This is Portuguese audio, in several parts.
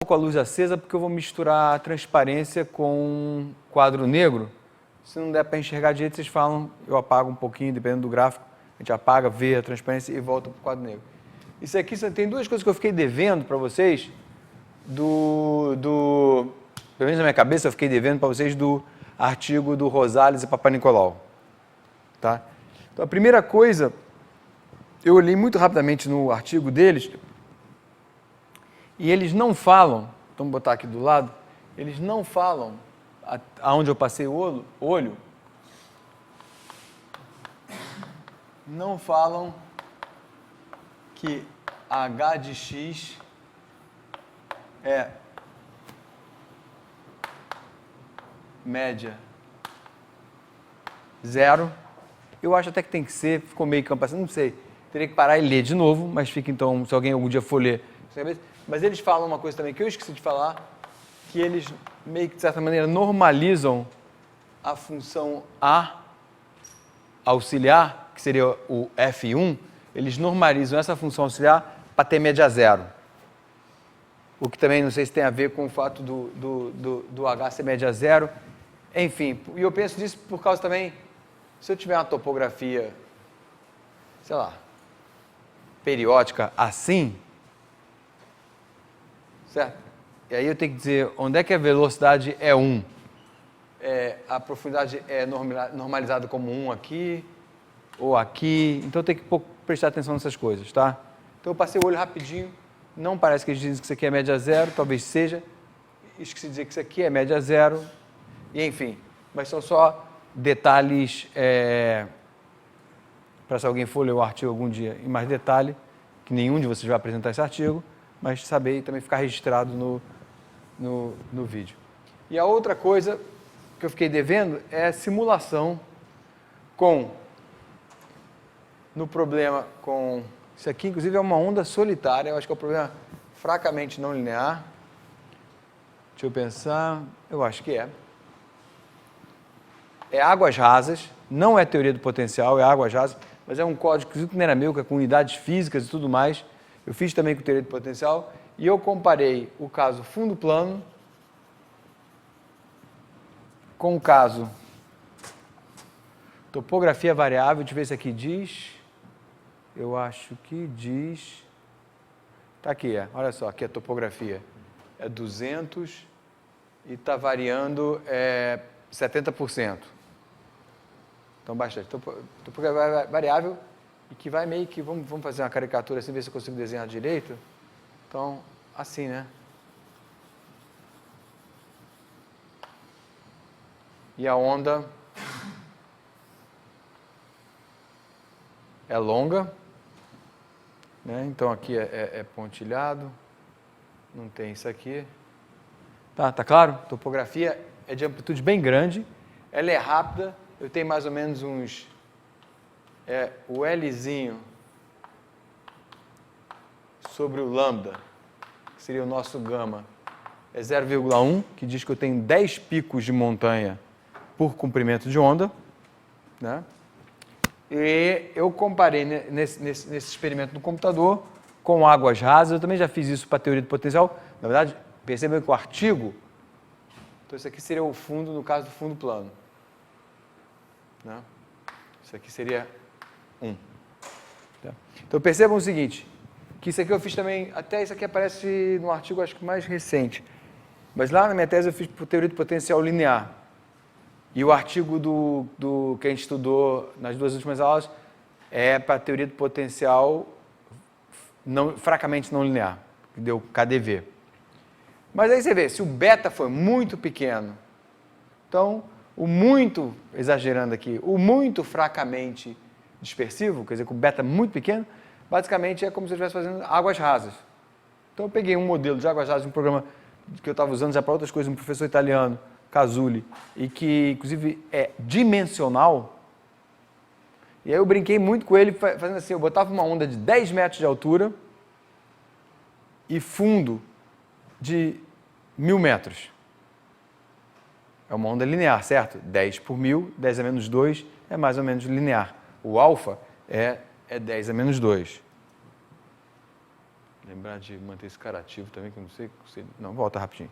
com a luz acesa porque eu vou misturar a transparência com quadro negro. Se não der para enxergar direito, vocês falam, eu apago um pouquinho, dependendo do gráfico. A gente apaga, vê a transparência e volta para o quadro negro. Isso aqui tem duas coisas que eu fiquei devendo para vocês, pelo menos na minha cabeça, eu fiquei devendo para vocês do artigo do Rosales e Papanicolau. Tá? Então, a primeira coisa, eu olhei muito rapidamente no artigo deles, e eles não falam, vamos botar aqui do lado, eles não falam aonde eu passei o olho, não falam que H de x é média 0. Eu acho até que tem que ser, ficou meio campo assim, não sei. Teria que parar e ler de novo, mas fica então, se alguém algum dia for ler. Mas eles falam uma coisa também que eu esqueci de falar, que eles meio que de certa maneira normalizam a função A auxiliar, que seria o F1, eles normalizam essa função auxiliar para ter média 0. O que também não sei se tem a ver com o fato do H ser média 0. Enfim, e eu penso nisso por causa também, se eu tiver uma topografia, sei lá, periódica assim, certo? E aí eu tenho que dizer onde é que a velocidade é 1. A profundidade é normalizada como 1 aqui, ou aqui. Então eu tenho que prestar atenção nessas coisas, tá? Então eu passei o olho rapidinho, não parece que eles dizem que isso aqui é média 0, talvez seja. Esqueci de dizer que isso aqui é média 0. E enfim, mas são só detalhes, para se alguém for ler o artigo algum dia em mais detalhe, que nenhum de vocês vai apresentar esse artigo, mas saber e também ficar registrado no vídeo. E a outra coisa que eu fiquei devendo é a simulação no problema com... Isso aqui, inclusive, é uma onda solitária, eu acho que é um problema fracamente não linear. Deixa eu pensar, eu acho que é. É águas rasas, não é teoria do potencial, é águas rasas, mas é um código que não era meu, que é com unidades físicas e tudo mais. Eu fiz também com teoria do potencial e eu comparei o caso fundo plano com o caso topografia variável. Deixa eu ver se aqui diz. Eu acho que diz... Está aqui, olha só, aqui a topografia é 200 e está variando 70%. Então, bastante. Topografia variável e que vai meio que... Vamos fazer uma caricatura assim, ver se eu consigo desenhar direito. Então, assim, né? E a onda é longa, né? Então aqui é pontilhado, não tem isso aqui. Tá claro? Topografia é de amplitude bem grande, ela é rápida, eu tenho mais ou menos uns... o Lzinho sobre o lambda, que seria o nosso gama, é 0,1, que diz que eu tenho 10 picos de montanha por comprimento de onda, né? E eu comparei nesse experimento no computador com águas rasas. Eu também já fiz isso para a teoria do potencial. Na verdade, percebam que o artigo... Então, isso aqui seria o fundo, no caso do fundo plano. Né? Isso aqui seria 1. Tá? Então, percebam o seguinte, que isso aqui eu fiz também... Até isso aqui aparece no artigo, acho que mais recente. Mas lá na minha tese eu fiz por teoria do potencial linear. E o artigo que a gente estudou nas duas últimas aulas é para a teoria do potencial fracamente não linear, que deu KdV. Mas aí você vê, se o beta foi muito pequeno, então o muito, exagerando aqui, o muito fracamente dispersivo, quer dizer, com o beta muito pequeno, basicamente é como se eu estivesse fazendo águas rasas. Então eu peguei um modelo de águas rasas de um programa que eu estava usando já para outras coisas, um professor italiano, Casuli, e que, inclusive, é dimensional. E aí eu brinquei muito com ele, fazendo assim, eu botava uma onda de 10 metros de altura e fundo de 1000 metros. É uma onda linear, certo? 10 por 1000, 10 a menos 2 é mais ou menos linear. O alfa é 10 a menos 2. Lembrar de manter esse cara ativo também, que eu não sei. Não, volta rapidinho.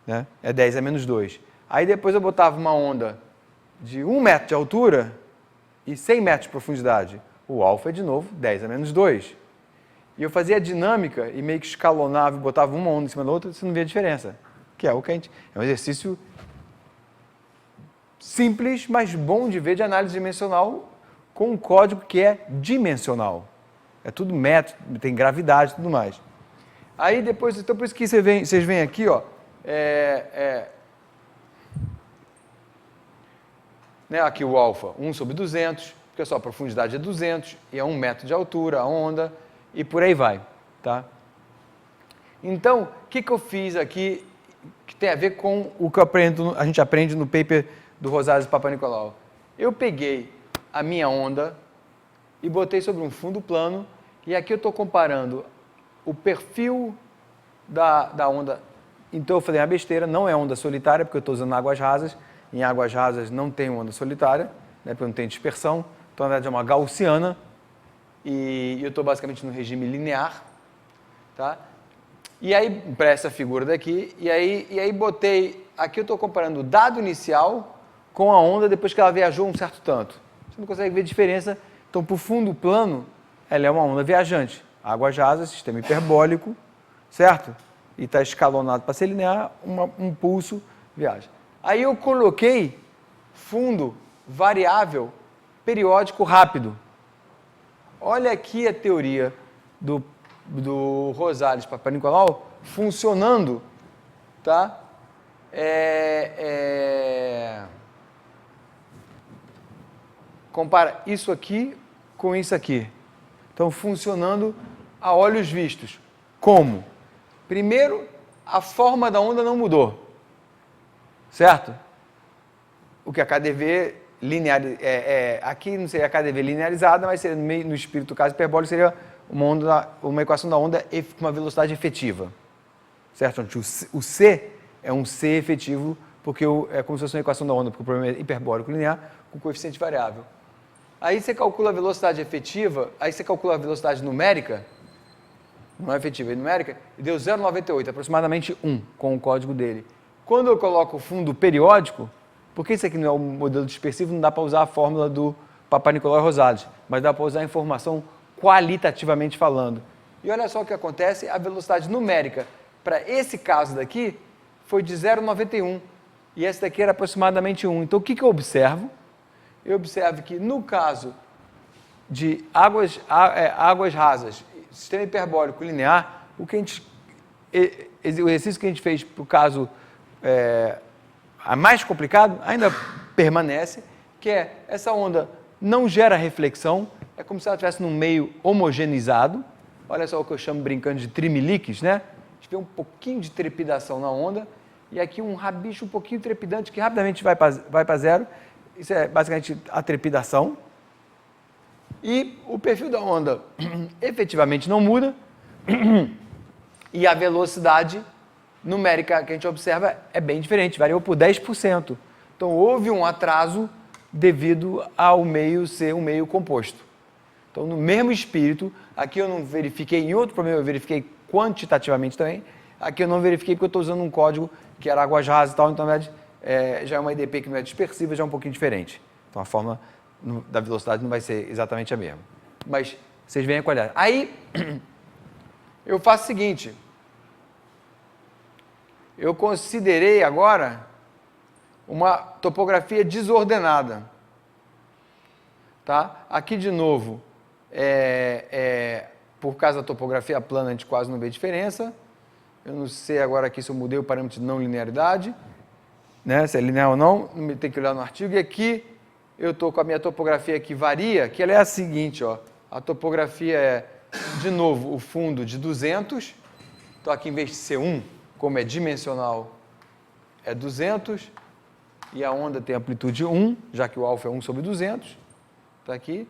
Né? É 10 a menos 2. Aí depois eu botava uma onda de 1 metro de altura e 100 metros de profundidade. O alfa é, de novo, 10 a menos 2. E eu fazia a dinâmica e meio que escalonava e botava uma onda em cima da outra, você não vê a diferença. Que é o que a gente... É um exercício simples, mas bom de ver, de análise dimensional com um código que é dimensional. É tudo método, tem gravidade e tudo mais. Aí depois, então por isso que vocês vêm aqui, ó, né, aqui o alfa, 1 sobre 200, porque só a profundidade é 200, e é 1 metro de altura, a onda, e por aí vai, tá? Então, o que eu fiz aqui, que tem a ver com o que a gente aprende no paper do Rosales e Papanicolaou? Eu peguei a minha onda e botei sobre um fundo plano, e aqui eu estou comparando o perfil da onda. Então eu falei uma besteira, não é onda solitária, porque eu estou usando águas rasas. Em águas rasas não tem onda solitária, né, porque não tem dispersão. Então, na verdade, é uma gaussiana. E eu estou basicamente no regime linear. Tá? E aí, para essa figura daqui, e aí botei... Aqui eu estou comparando o dado inicial com a onda depois que ela viajou um certo tanto. Você não consegue ver diferença. Então, para o fundo plano, ela é uma onda viajante. Águas rasas, sistema hiperbólico, certo? E está escalonado para ser linear, um pulso viaja. Aí eu coloquei fundo variável periódico rápido. Olha aqui a teoria do Rosales Papanicolaou funcionando, tá? Compara isso aqui com isso aqui. Então, funcionando a olhos vistos. Como? Primeiro, a forma da onda não mudou. Certo? O que a KdV linear, aqui não seria a KdV linearizada, mas seria no espírito do caso hiperbólico, seria uma equação da onda com uma velocidade efetiva. Certo? Onde o C é um C efetivo, porque é como se fosse uma equação da onda, porque o problema é hiperbólico linear com coeficiente variável. Aí você calcula a velocidade efetiva, aí você calcula a velocidade numérica, não é efetiva, é numérica, e deu 0,98, aproximadamente 1, com o código dele. Quando eu coloco o fundo periódico, porque isso aqui não é um modelo dispersivo, não dá para usar a fórmula do Papanicolaou e Rosales, mas dá para usar a informação qualitativamente falando. E olha só o que acontece, a velocidade numérica para esse caso daqui foi de 0,91, e essa daqui era aproximadamente 1. Então, o que eu observo? Eu observo que no caso de águas rasas, sistema hiperbólico linear, o exercício que a gente fez para o caso mais complicado ainda permanece, que é essa onda não gera reflexão, é como se ela estivesse num meio homogeneizado. Olha só o que eu chamo brincando de trimeliques, né? A gente vê um pouquinho de trepidação na onda e aqui um rabicho um pouquinho trepidante que rapidamente vai para zero. Isso é basicamente a trepidação. E o perfil da onda efetivamente não muda e a velocidade numérica que a gente observa é bem diferente, variou por 10%. Então, houve um atraso devido ao meio ser um meio composto. Então, no mesmo espírito, aqui eu não verifiquei, em outro problema eu verifiquei quantitativamente também, aqui eu não verifiquei porque eu estou usando um código que era águas rasas e tal, então, na verdade, já é uma IDP que não é dispersiva, já é um pouquinho diferente. Então, a forma da velocidade não vai ser exatamente a mesma. Mas, vocês veem a qualidade. Aí, eu faço o seguinte, eu considerei agora uma topografia desordenada. Tá? Aqui, de novo, por causa da topografia plana, a gente quase não vê diferença. Eu não sei agora aqui se eu mudei o parâmetro de não linearidade, né? Se é linear ou não, tem que olhar no artigo. E aqui eu estou com a minha topografia que varia, que ela é a seguinte, ó. A topografia é, de novo, o fundo de 200. Então, aqui, em vez de ser 1, como é dimensional, é 200. E a onda tem amplitude 1, já que o alfa é 1 sobre 200. Está aqui.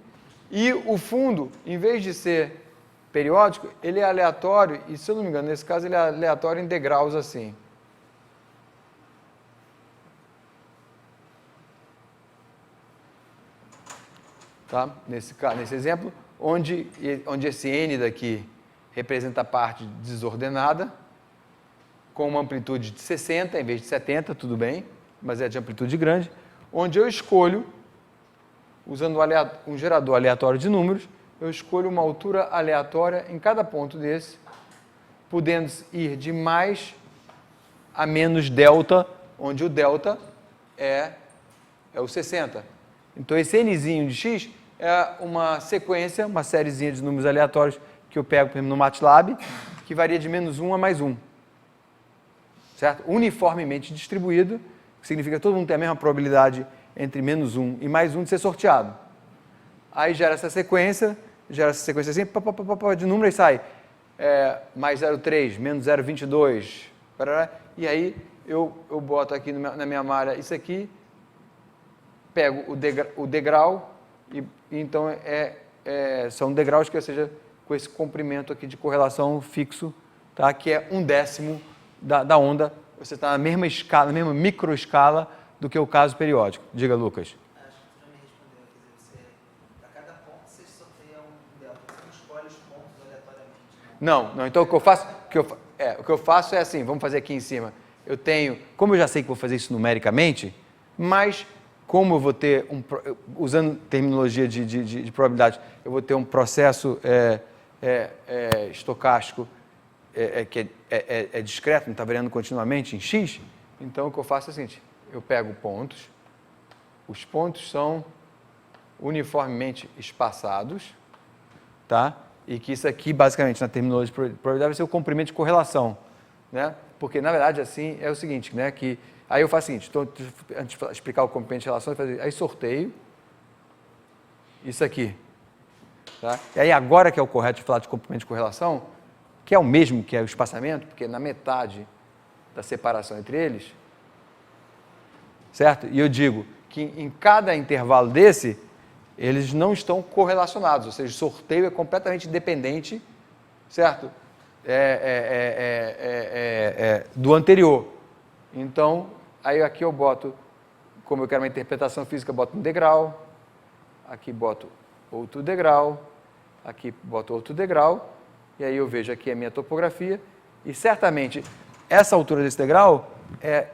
E o fundo, em vez de ser periódico, ele é aleatório, e se eu não me engano, nesse caso ele é aleatório em degraus assim. Tá? Nesse exemplo, onde esse N daqui representa a parte desordenada, com uma amplitude de 60 em vez de 70, tudo bem, mas é de amplitude grande, onde eu escolho, usando um gerador aleatório de números, eu escolho uma altura aleatória em cada ponto desse, podendo ir de mais a menos delta, onde o delta é o 60. Então, esse nzinho de x é uma sequência, uma sériezinha de números aleatórios que eu pego, por exemplo, no MATLAB, que varia de menos 1 a mais 1. Certo? Uniformemente distribuído, que significa que todo mundo tem a mesma probabilidade entre menos 1 e mais 1 de ser sorteado. Aí gera essa sequência assim, de número e sai mais 0,3, menos 0,22, e aí eu boto aqui na minha malha isso aqui, pego o degrau, e então são degraus que, ou seja, com esse comprimento aqui de correlação fixo, tá? Que é 1/10 da onda, você está na mesma escala, na mesma microescala do que o caso periódico. Diga, Lucas. Acho que tu já me respondeu, quer dizer, para cada ponto você sorteia um delta, você não escolhe os pontos aleatoriamente. Não, então o que eu faço é assim, vamos fazer aqui em cima. Eu tenho, como eu já sei que vou fazer isso numericamente, mas como eu vou ter, usando terminologia de probabilidade, eu vou ter um processo estocástico que é discreto, não está variando continuamente em x, então o que eu faço é o seguinte, eu pego pontos, os pontos são uniformemente espaçados, tá? E que isso aqui, basicamente, na terminologia de probabilidade, vai ser o comprimento de correlação, né? Porque, na verdade, assim, é o seguinte, né? Que, aí eu faço o seguinte, antes de explicar o comprimento de relação, aí sorteio isso aqui, tá? E aí agora que é o correto de falar de comprimento de correlação, que é o mesmo que é o espaçamento, porque na metade da separação entre eles, certo? E eu digo que em cada intervalo desse, eles não estão correlacionados, ou seja, o sorteio é completamente independente, certo? Do anterior. Então, aí aqui eu boto, como eu quero uma interpretação física, eu boto um degrau, aqui boto outro degrau, aqui boto outro degrau, e aí eu vejo aqui a minha topografia, e certamente essa altura desse degrau é,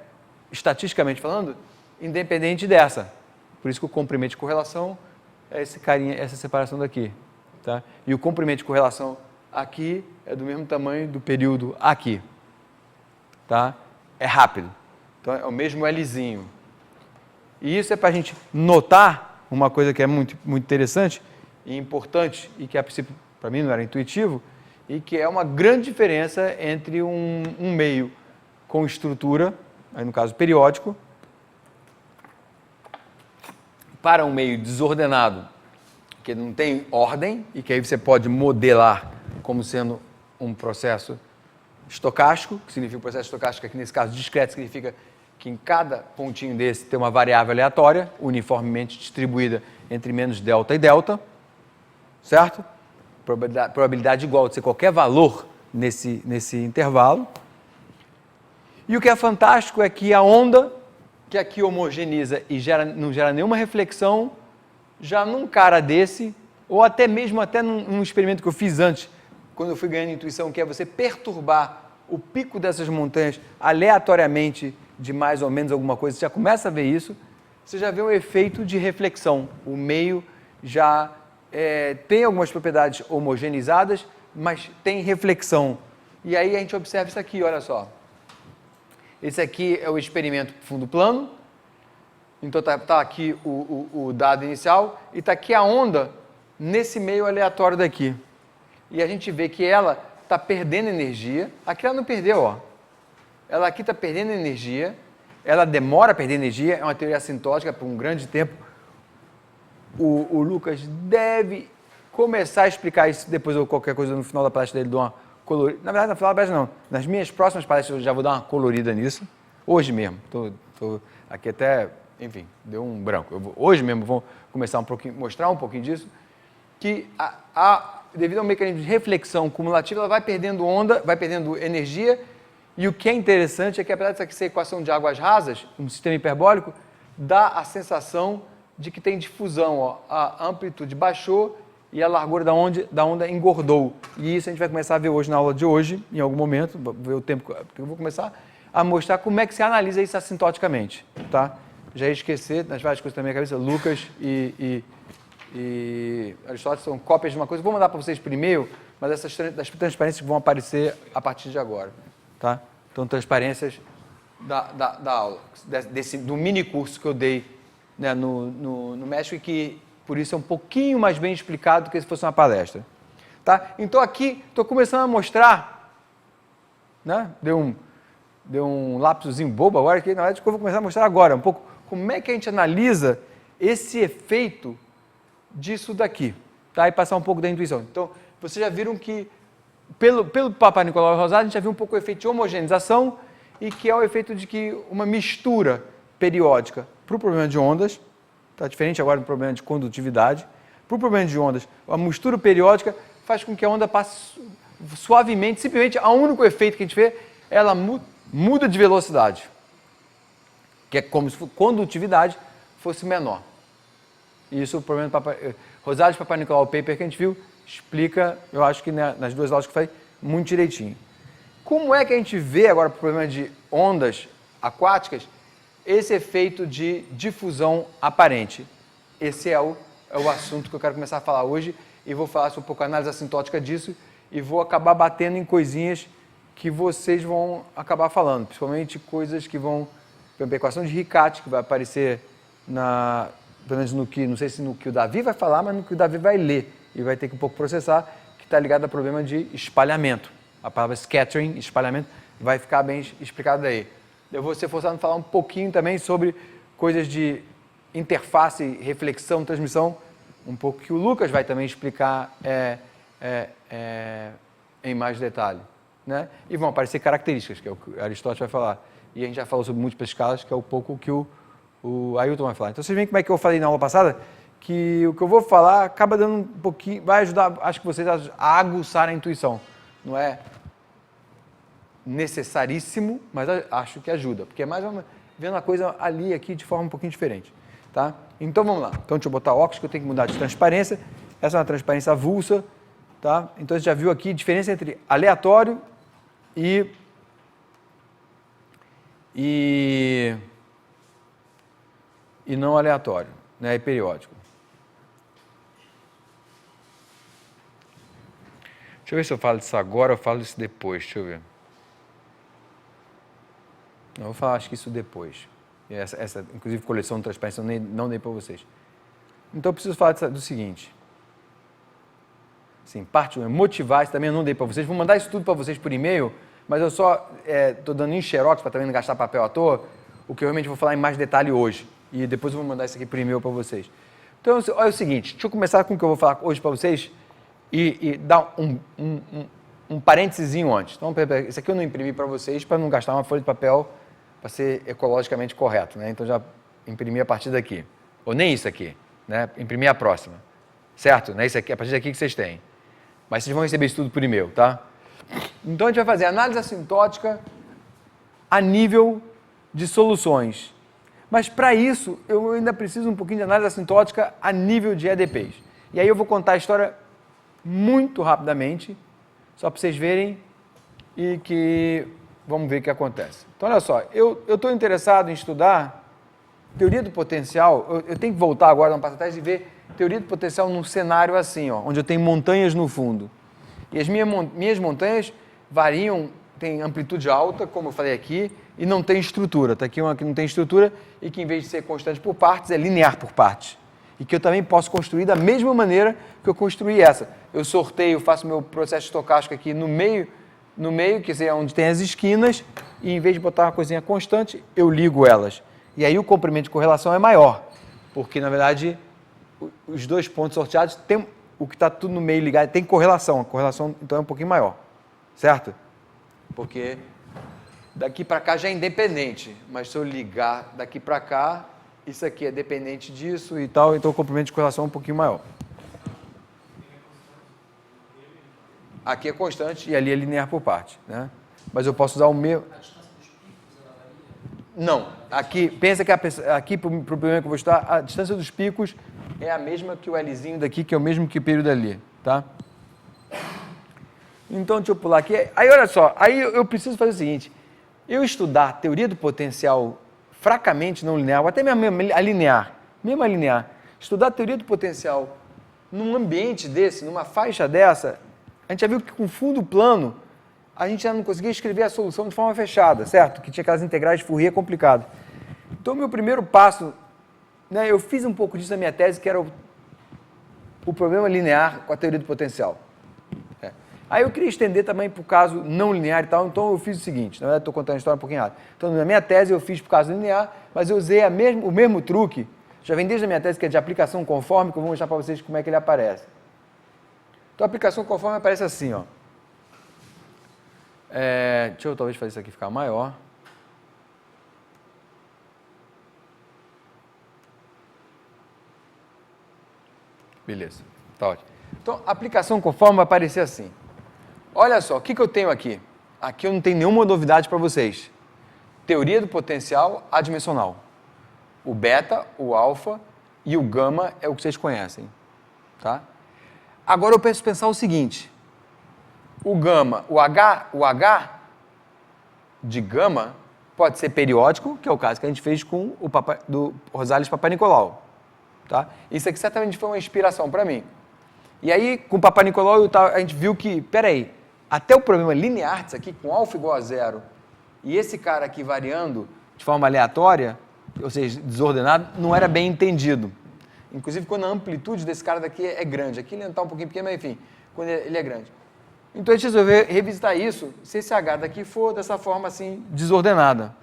estatisticamente falando, independente dessa. Por isso que o comprimento de correlação é esse carinha, essa separação daqui. Tá? E o comprimento de correlação aqui é do mesmo tamanho do período aqui. Tá? É rápido. Então é o mesmo Lzinho. E isso é para a gente notar uma coisa que é muito, muito interessante e importante, e que a princípio para mim não era intuitivo, e que é uma grande diferença entre um meio com estrutura, aí no caso periódico, para um meio desordenado, que não tem ordem, e que aí você pode modelar como sendo um processo estocástico, que significa um processo estocástico aqui nesse caso discreto, significa que em cada pontinho desse tem uma variável aleatória, uniformemente distribuída entre menos delta e delta, certo? Probabilidade igual de ser qualquer valor nesse intervalo. E o que é fantástico é que a onda, que aqui homogeneiza e não gera nenhuma reflexão, já num cara desse, ou até mesmo num experimento que eu fiz antes, quando eu fui ganhando intuição, que é você perturbar o pico dessas montanhas aleatoriamente de mais ou menos alguma coisa, você já começa a ver isso, você já vê um efeito de reflexão. O meio já tem algumas propriedades homogeneizadas, mas tem reflexão. E aí a gente observa isso aqui, olha só. Esse aqui é o experimento fundo plano. Então está aqui o dado inicial e está aqui a onda nesse meio aleatório daqui. E a gente vê que ela está perdendo energia. Aqui ela não perdeu, ó. Ela aqui está perdendo energia. Ela demora a perder energia. É uma teoria assintótica por um grande tempo. O Lucas deve começar a explicar isso depois ou qualquer coisa no final da palestra dele, dou uma colorida. Na verdade, no final da palestra não. Nas minhas próximas palestras eu já vou dar uma colorida nisso. Hoje mesmo. Tô aqui até, enfim, deu um branco. Hoje mesmo vou começar mostrar um pouquinho disso. Que devido ao mecanismo de reflexão cumulativa, ela vai perdendo onda, vai perdendo energia. E o que é interessante é que, apesar dessa ser equação de águas rasas, um sistema hiperbólico, dá a sensação de que tem difusão, ó. A amplitude baixou e a largura da onda engordou. E isso a gente vai começar a ver hoje na aula de hoje, em algum momento, vou ver o tempo que eu vou começar a mostrar como é que se analisa isso assintoticamente, tá? Já ia esquecer, nas várias coisas da minha cabeça, Lucas e Aristóteles são cópias de uma coisa. Vou mandar para vocês por e-mail, mas essas transparências vão aparecer a partir de agora, tá? Então, transparências da aula, do mini curso que eu dei, né, no México, e que, por isso, é um pouquinho mais bem explicado do que se fosse uma palestra, tá? Então, aqui, estou começando a mostrar, né? Deu um lapsozinho bobo agora, que na verdade eu vou começar a mostrar agora, um pouco, como é que a gente analisa esse efeito disso daqui, tá? E passar um pouco da intuição. Então, vocês já viram que, pelo Papa Nicolau Rosado, a gente já viu um pouco o efeito de homogeneização, e que é o efeito de que uma mistura periódica para o problema de ondas, está diferente agora do problema de condutividade, para o problema de ondas, a mistura periódica faz com que a onda passe suavemente, simplesmente o único efeito que a gente vê, ela muda de velocidade, que é como se a condutividade fosse menor. Isso o problema do Rosado e Papa Nicolau, o paper que a gente viu, explica, eu acho que nas duas aulas que eu falei, muito direitinho. Como é que a gente vê agora o problema de ondas aquáticas, esse efeito de difusão aparente? Esse é o assunto que eu quero começar a falar hoje, e vou falar sobre um pouco a análise assintótica disso, e vou acabar batendo em coisinhas que vocês vão acabar falando, principalmente coisas que vão, por exemplo, a equação de Riccati, que vai aparecer pelo menos no que, não sei se no que o Davi vai falar, mas no que o Davi vai ler, e vai ter que um pouco processar, que está ligado ao problema de espalhamento. A palavra scattering, espalhamento, vai ficar bem explicado daí. Eu vou ser forçado a falar um pouquinho também sobre coisas de interface, reflexão, transmissão, um pouco que o Lucas vai também explicar em mais detalhe, né? E vão aparecer características, que é o que Aristóteles vai falar. E a gente já falou sobre múltiplas escalas, que é um pouco o que o Ailton vai falar. Então, vocês veem como é que eu falei na aula passada, que o que eu vou falar acaba dando um pouquinho, vai ajudar, acho que vocês, a aguçar a intuição. Não é necessaríssimo, mas acho que ajuda, porque é mais vendo a coisa ali, aqui, de forma um pouquinho diferente, tá? Então, vamos lá. Então, deixa eu botar óculos, que eu tenho que mudar de transparência. Essa é uma transparência avulsa, tá? Então, você já viu aqui a diferença entre aleatório e não aleatório, né? E periódico. Deixa eu ver se eu falo disso agora ou eu falo disso depois, deixa eu ver. Eu vou falar, acho que isso depois. Essa inclusive, coleção de transparência, eu não dei para vocês. Então, eu preciso falar do seguinte. Assim, parte 1 é motivar, isso também eu não dei para vocês. Vou mandar isso tudo para vocês por e-mail, mas eu só estou dando em xerox para também não gastar papel à toa, o que eu realmente vou falar em mais detalhe hoje. E depois eu vou mandar isso aqui por e-mail para vocês. Então, olha o seguinte, deixa eu começar com o que eu vou falar hoje para vocês e dar um parênteses antes. Então, isso aqui eu não imprimi para vocês para não gastar uma folha de papel para ser ecologicamente correto, né? Então, já imprimi a partir daqui. Ou nem isso aqui, né? Imprimi a próxima, certo? Não é isso aqui, a partir daqui que vocês têm. Mas vocês vão receber isso tudo por e-mail, tá? Então, a gente vai fazer análise assintótica a nível de soluções. Mas, para isso, eu ainda preciso um pouquinho de análise assintótica a nível de EDPs. E aí eu vou contar a história muito rapidamente, só para vocês verem e que vamos ver o que acontece. Então, olha só, eu estou interessado em estudar teoria do potencial, eu tenho que voltar agora um passo atrás e ver teoria do potencial num cenário assim, ó, onde eu tenho montanhas no fundo. E as minhas montanhas variam, tem amplitude alta, como eu falei aqui, e não tem estrutura. Está aqui uma que não tem estrutura e que, em vez de ser constante por partes, é linear por partes. E que eu também posso construir da mesma maneira que eu construí essa. Eu sorteio, faço meu processo estocástico aqui no meio, que é onde tem as esquinas, e em vez de botar uma coisinha constante, eu ligo elas. E aí o comprimento de correlação é maior, porque, na verdade, os dois pontos sorteados, tem, o que está tudo no meio ligado, tem correlação. A correlação, então, é um pouquinho maior, certo? Porque daqui para cá já é independente, mas se eu ligar daqui para cá, isso aqui é dependente disso e tal, então o comprimento de correlação é um pouquinho maior. Aqui é constante e ali é linear por parte, né? Mas eu posso usar o meu... A distância dos picos, ela varia? Não. Aqui, pensa que aqui, para o problema que eu vou estudar, a distância dos picos é a mesma que o Lzinho daqui, que é o mesmo que o período ali, tá? Então, deixa eu pular aqui. Aí, olha só, aí eu preciso fazer o seguinte, eu estudar teoria do potencial fracamente não linear, ou até mesmo a linear, estudar teoria do potencial num ambiente desse, numa faixa dessa, a gente já viu que com fundo plano, a gente já não conseguia escrever a solução de forma fechada, certo? Que tinha aquelas integrais de Fourier complicadas. Então, meu primeiro passo, né, eu fiz um pouco disso na minha tese, que era o problema linear com a teoria do potencial. Aí eu queria estender também para o caso não linear e tal, então eu fiz o seguinte, na verdade estou contando a história um pouquinho errada. Então, na minha tese eu fiz para o caso linear, mas eu usei o mesmo truque, já vem desde a minha tese, que é de aplicação conforme, que eu vou mostrar para vocês como é que ele aparece. Então, a aplicação conforme aparece assim, ó. Deixa eu talvez fazer isso aqui ficar maior. Beleza, tá ótimo. Então, a aplicação conforme vai aparecer assim. Olha só, o que eu tenho aqui? Aqui eu não tenho nenhuma novidade para vocês. Teoria do potencial adimensional. O beta, o alfa e o gama é o que vocês conhecem. Tá? Agora eu penso pensar o seguinte. O gama, o H de gama pode ser periódico, que é o caso que a gente fez com o do Rosales Papanicolau. Tá? Isso aqui certamente foi uma inspiração para mim. E aí, com o Papanicolau, a gente viu que, peraí, até o problema linear disso aqui, com alfa igual a zero, e esse cara aqui variando de forma aleatória, ou seja, desordenado, não era bem entendido. Inclusive, quando a amplitude desse cara daqui é grande. Aqui ele está um pouquinho pequeno, mas enfim, quando ele é grande. Então, a gente resolveu revisitar isso, se esse H daqui for dessa forma assim, desordenada.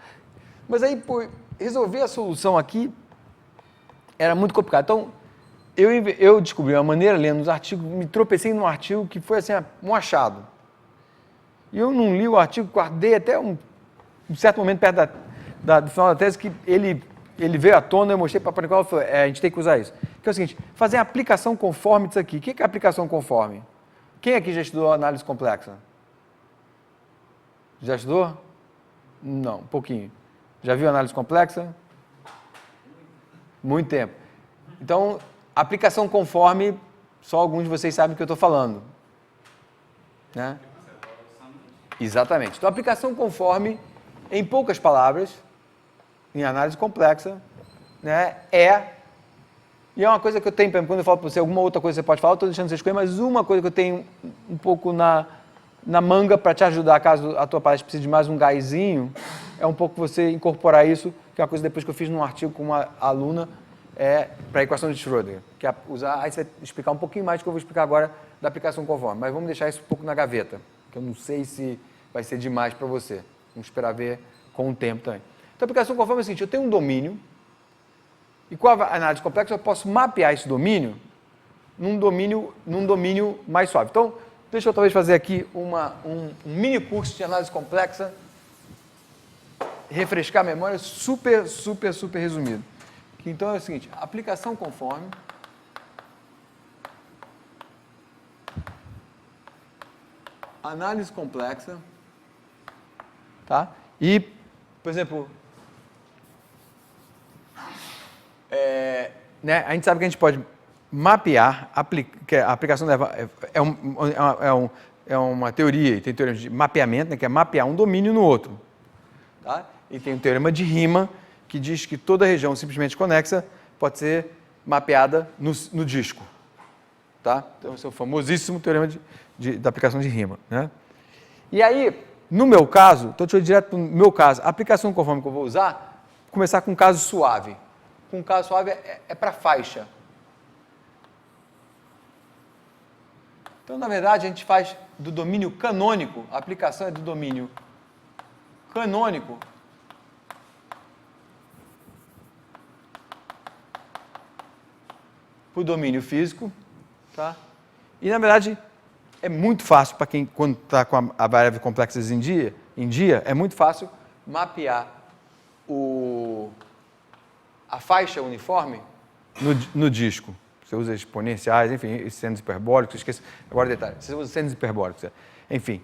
Mas aí, pô, resolver a solução aqui era muito complicado. Então, eu descobri uma maneira, lendo os artigos, me tropecei num artigo que foi assim, um achado. E eu não li o artigo, guardei até um certo momento perto do final da tese, que ele veio à tona, eu mostrei para o Papanicolau e falei, a gente tem que usar isso. Que é o seguinte, fazer a aplicação conforme disso aqui. O que é aplicação conforme? Quem aqui já estudou análise complexa? Já estudou? Não, um pouquinho. Já viu análise complexa? Muito tempo. Então, aplicação conforme, só alguns de vocês sabem do que eu estou falando. Né? Exatamente. Então, aplicação conforme, em poucas palavras, em análise complexa, né, e é uma coisa que eu tenho, quando eu falo para você, alguma outra coisa que você pode falar, eu estou deixando você escolher, mas uma coisa que eu tenho um pouco na manga para te ajudar, caso a tua palestra precise de mais um gásinho, é um pouco você incorporar isso, que é uma coisa depois que eu fiz num artigo com uma aluna, para a equação de Schrödinger, que é usar, aí você vai explicar um pouquinho mais do que eu vou explicar agora da aplicação conforme, mas vamos deixar isso um pouco na gaveta, que eu não sei se vai ser demais para você. Vamos esperar ver com o tempo também. Então, a aplicação conforme é o seguinte, eu tenho um domínio, e com a análise complexa eu posso mapear esse domínio num domínio mais suave. Então, deixa eu talvez fazer aqui um mini curso de análise complexa, refrescar a memória, super resumido. Então é o seguinte, aplicação conforme, análise complexa, tá? E, por exemplo, né, a gente sabe que a gente pode mapear, que a aplicação é uma teoria, e tem teoria de mapeamento, né, que é mapear um domínio no outro. Tá? E tem o teorema de Riemann, que diz que toda região simplesmente conexa pode ser mapeada no disco. Tá? Então, esse é o famosíssimo teorema da aplicação de Riemann. Né? E aí, no meu caso, então deixa eu ir direto para o meu caso, a aplicação conforme que eu vou usar, vou começar com um caso suave. Com um caso suave é para faixa. Então, na verdade, a gente faz do domínio canônico, a aplicação é do domínio canônico para o domínio físico, tá? E, na verdade, é muito fácil para quem, quando está com a variável complexa em dia, é muito fácil mapear a faixa uniforme no disco. Você usa exponenciais, enfim, senos hiperbólicos, esqueci agora o detalhe. Você usa senos hiperbólicos, enfim,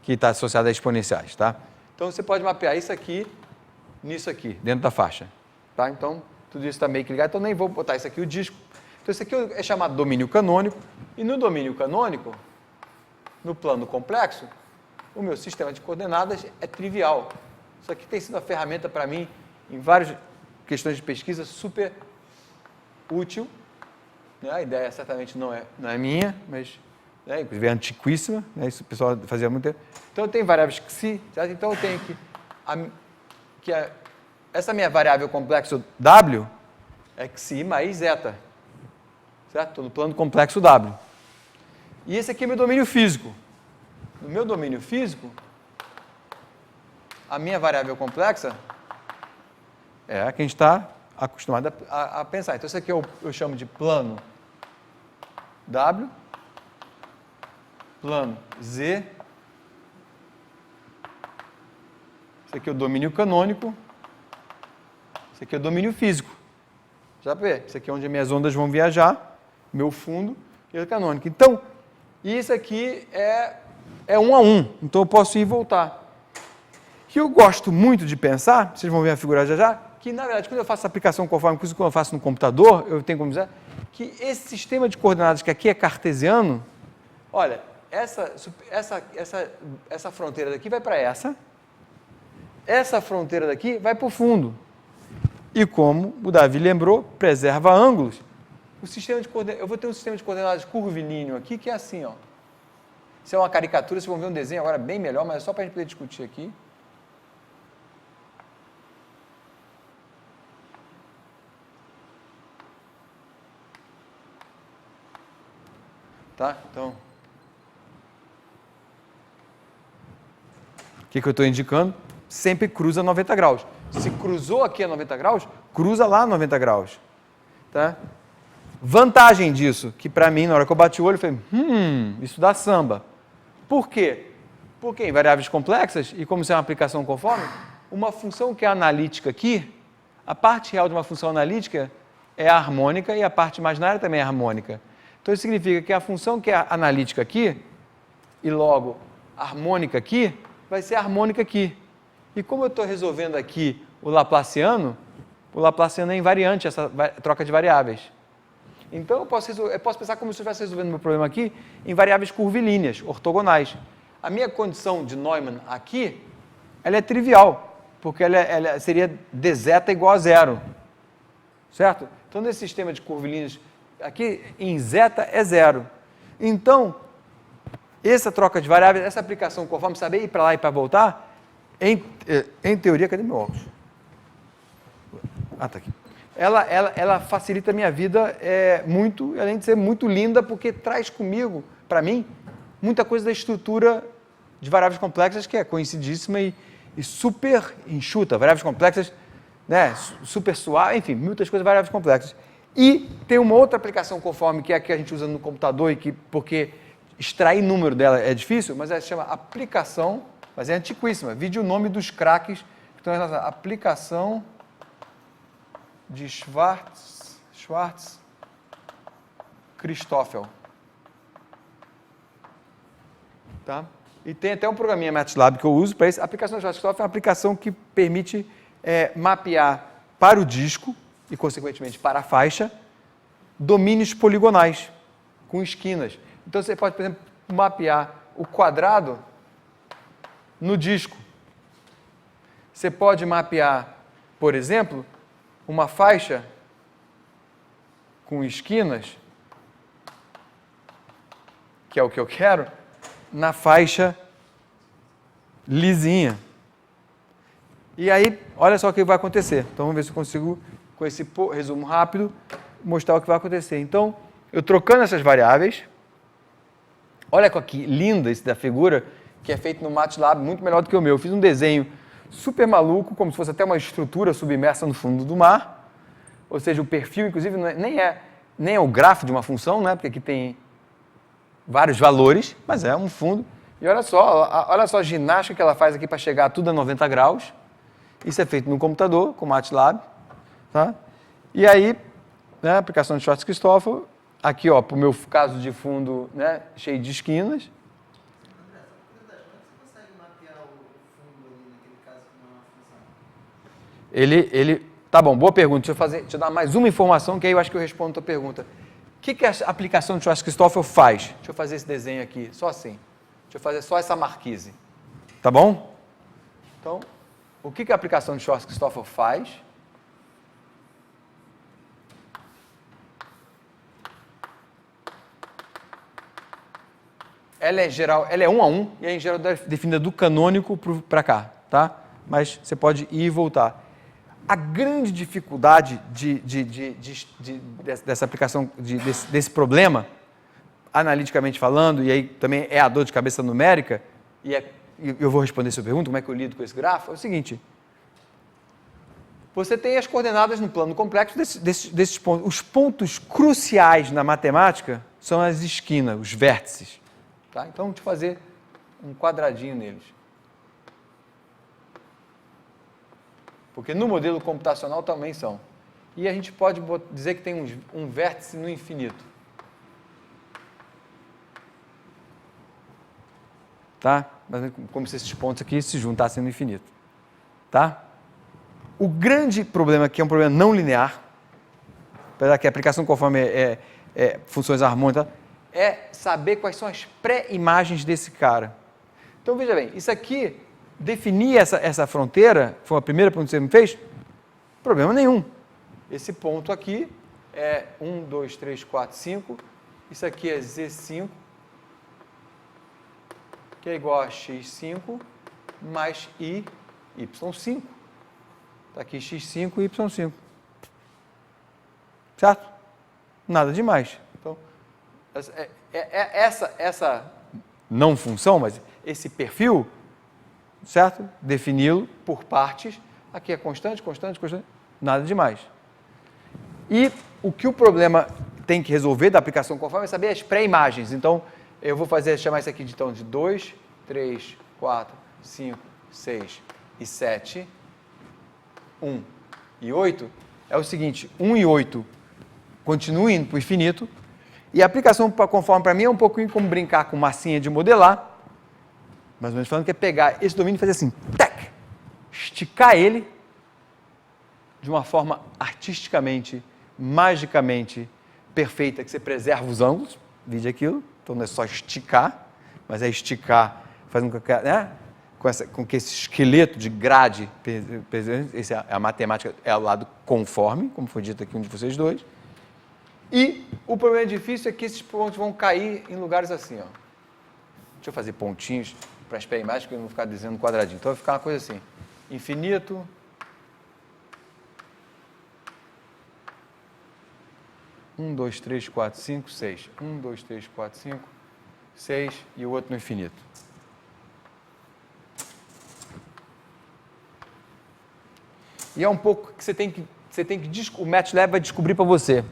que está associado a exponenciais, tá? Então, você pode mapear isso aqui, nisso aqui, dentro da faixa, tá? Então, tudo isso está meio que ligado, então nem vou botar isso aqui, o disco. Então, isso aqui é chamado domínio canônico, e no domínio canônico, no plano complexo, o meu sistema de coordenadas é trivial. Isso aqui tem sido uma ferramenta para mim, em várias questões de pesquisa, super útil. Né? A ideia certamente não é minha, mas né, inclusive é antiquíssima, né? Isso o pessoal fazia muito tempo. Então, eu tenho variáveis que se, certo? Então, eu tenho essa minha variável complexo W é xi mais zeta, certo? Estou no plano complexo W. E esse aqui é meu domínio físico. No meu domínio físico, a minha variável complexa é a que a gente está acostumado a pensar. Então, isso aqui eu chamo de plano W, plano Z, esse aqui é o domínio canônico, esse aqui é o domínio físico. Já para ver, esse aqui é onde as minhas ondas vão viajar, meu fundo e o canônico. Então, isso aqui é 1 a 1, então eu posso ir e voltar. Que eu gosto muito de pensar, vocês vão ver a figura já, que na verdade, quando eu faço essa aplicação conforme quando eu faço no computador, eu tenho como dizer que esse sistema de coordenadas que aqui é cartesiano, olha, essa fronteira daqui vai para essa fronteira daqui vai para o fundo. E como o Davi lembrou, preserva ângulos, o sistema de eu vou ter um sistema de coordenadas curvilíneo aqui, que é assim, ó. Isso é uma caricatura, vocês vão ver um desenho agora bem melhor, mas é só para a gente poder discutir aqui. Tá? Então, o que eu estou indicando? Sempre cruza 90 graus. Se cruzou aqui a 90 graus, cruza lá a 90 graus. Tá? Vantagem disso, que para mim, na hora que eu bati o olho, eu falei, isso dá samba. Por quê? Porque em variáveis complexas, e como isso é uma aplicação conforme, uma função que é analítica aqui, a parte real de uma função analítica é a harmônica e a parte imaginária também é harmônica. Então, isso significa que a função que é analítica aqui, e logo harmônica aqui, vai ser harmônica aqui. E como eu estou resolvendo aqui o Laplaciano é invariante, essa troca de variáveis. Então, eu posso pensar como se eu estivesse resolvendo meu problema aqui em variáveis curvilíneas, ortogonais. A minha condição de Neumann aqui, ela é trivial, porque ela seria d zeta igual a zero. Certo? Então, nesse sistema de curvilíneas, aqui em zeta é zero. Então, essa troca de variáveis, essa aplicação conforme saber ir para lá e para voltar, em teoria, cadê meu óculos? Ah, tá aqui. Ela facilita a minha vida muito, além de ser muito linda, porque traz comigo, para mim, muita coisa da estrutura de variáveis complexas, que é conhecidíssima e super enxuta. Variáveis complexas, né, super suave, enfim, muitas coisas variáveis complexas. E tem uma outra aplicação conforme, que é a que a gente usa no computador, porque extrair número dela é difícil, mas ela se chama aplicação, mas é antiquíssima. Vide o nome dos craques que estão relacionados. Aplicação de Schwarz-Christoffel. Tá? E tem até um programinha MATLAB que eu uso para isso. A aplicação de Schwarz-Christoffel é uma aplicação que permite mapear para o disco e, consequentemente, para a faixa, domínios poligonais, com esquinas. Então, você pode, por exemplo, mapear o quadrado no disco. Você pode mapear, por exemplo, uma faixa com esquinas, que é o que eu quero, na faixa lisinha. E aí, olha só o que vai acontecer. Então, vamos ver se eu consigo, com esse resumo rápido, mostrar o que vai acontecer. Então, eu trocando essas variáveis, olha que linda isso da figura, que é feito no MATLAB, muito melhor do que o meu. Eu fiz um desenho super maluco, como se fosse até uma estrutura submersa no fundo do mar, ou seja, o perfil, inclusive, nem é o grafo de uma função, né? Porque aqui tem vários valores, mas é um fundo. E olha só a ginástica que ela faz aqui para chegar tudo a 90 graus. Isso é feito no computador, com MATLAB. Tá? E aí, né, aplicação de Schwarz-Christoffel, aqui, ó, para o meu caso de fundo, né, cheio de esquinas. André, só por curiosidade, como é que você consegue mapear o fundo ali naquele caso com uma função? Tá bom, boa pergunta. Deixa eu dar mais uma informação, que aí eu acho que eu respondo a tua pergunta. que a aplicação de Schwarzkopf faz? Deixa eu fazer esse desenho aqui, só assim. Deixa eu fazer só essa marquise. Tá bom? Então, o que a aplicação de Schwarzkopf faz? Ela é geral, ela é 1 a 1 e é em geral definida do canônico para cá, tá? Mas você pode ir e voltar. A grande dificuldade dessa aplicação, desse problema, analiticamente falando, e aí também é a dor de cabeça numérica, e eu vou responder sua pergunta, como é que eu lido com esse grafo, é o seguinte. Você tem as coordenadas no plano complexo desses pontos. Os pontos cruciais na matemática são as esquinas, os vértices. Tá? Então, vamos fazer um quadradinho neles. Porque no modelo computacional também são. E a gente pode dizer que tem um vértice no infinito. Tá? Como se esses pontos aqui se juntassem no infinito. Tá? O grande problema aqui é um problema não linear, apesar que a aplicação conforme funções harmônicas, é saber quais são as pré-imagens desse cara. Então, veja bem, isso aqui, definir essa fronteira, foi a primeira pergunta que você me fez? Problema nenhum. Esse ponto aqui é 1, 2, 3, 4, 5. Isso aqui é Z5, que é igual a X5 mais Y5. Está aqui X5 e Y5. Certo? Nada demais. Então, essa não função, mas esse perfil, certo? Defini-lo por partes. Aqui é constante, constante, constante. Nada demais. E o que o problema tem que resolver da aplicação conforme é saber as pré-imagens. Então, eu vou chamar isso aqui de 2, 3, 4, 5, 6 e 7. 1 e 8. É o seguinte, 1 e 8 continuam indo para o infinito. E a aplicação conforme para mim é um pouquinho como brincar com massinha de modelar. Mais ou menos falando que é pegar esse domínio e fazer assim, tac, esticar ele de uma forma artisticamente, magicamente perfeita, que você preserva os ângulos, vide aquilo, então não é só esticar, mas é esticar, fazendo né? com que esse esqueleto de grade, a matemática é o lado conforme, como foi dito aqui um de vocês dois, e o problema difícil é que esses pontos vão cair em lugares assim, ó. Deixa eu fazer pontinhos para as pré-imagens, porque eu não vou ficar dizendo quadradinho, então vai ficar uma coisa assim, infinito, 1, 2, 3, 4, 5, 6. 1, 2, 3, 4, 5, 6 e o outro no infinito. E é um pouco que você tem que o MATLAB vai descobrir para você.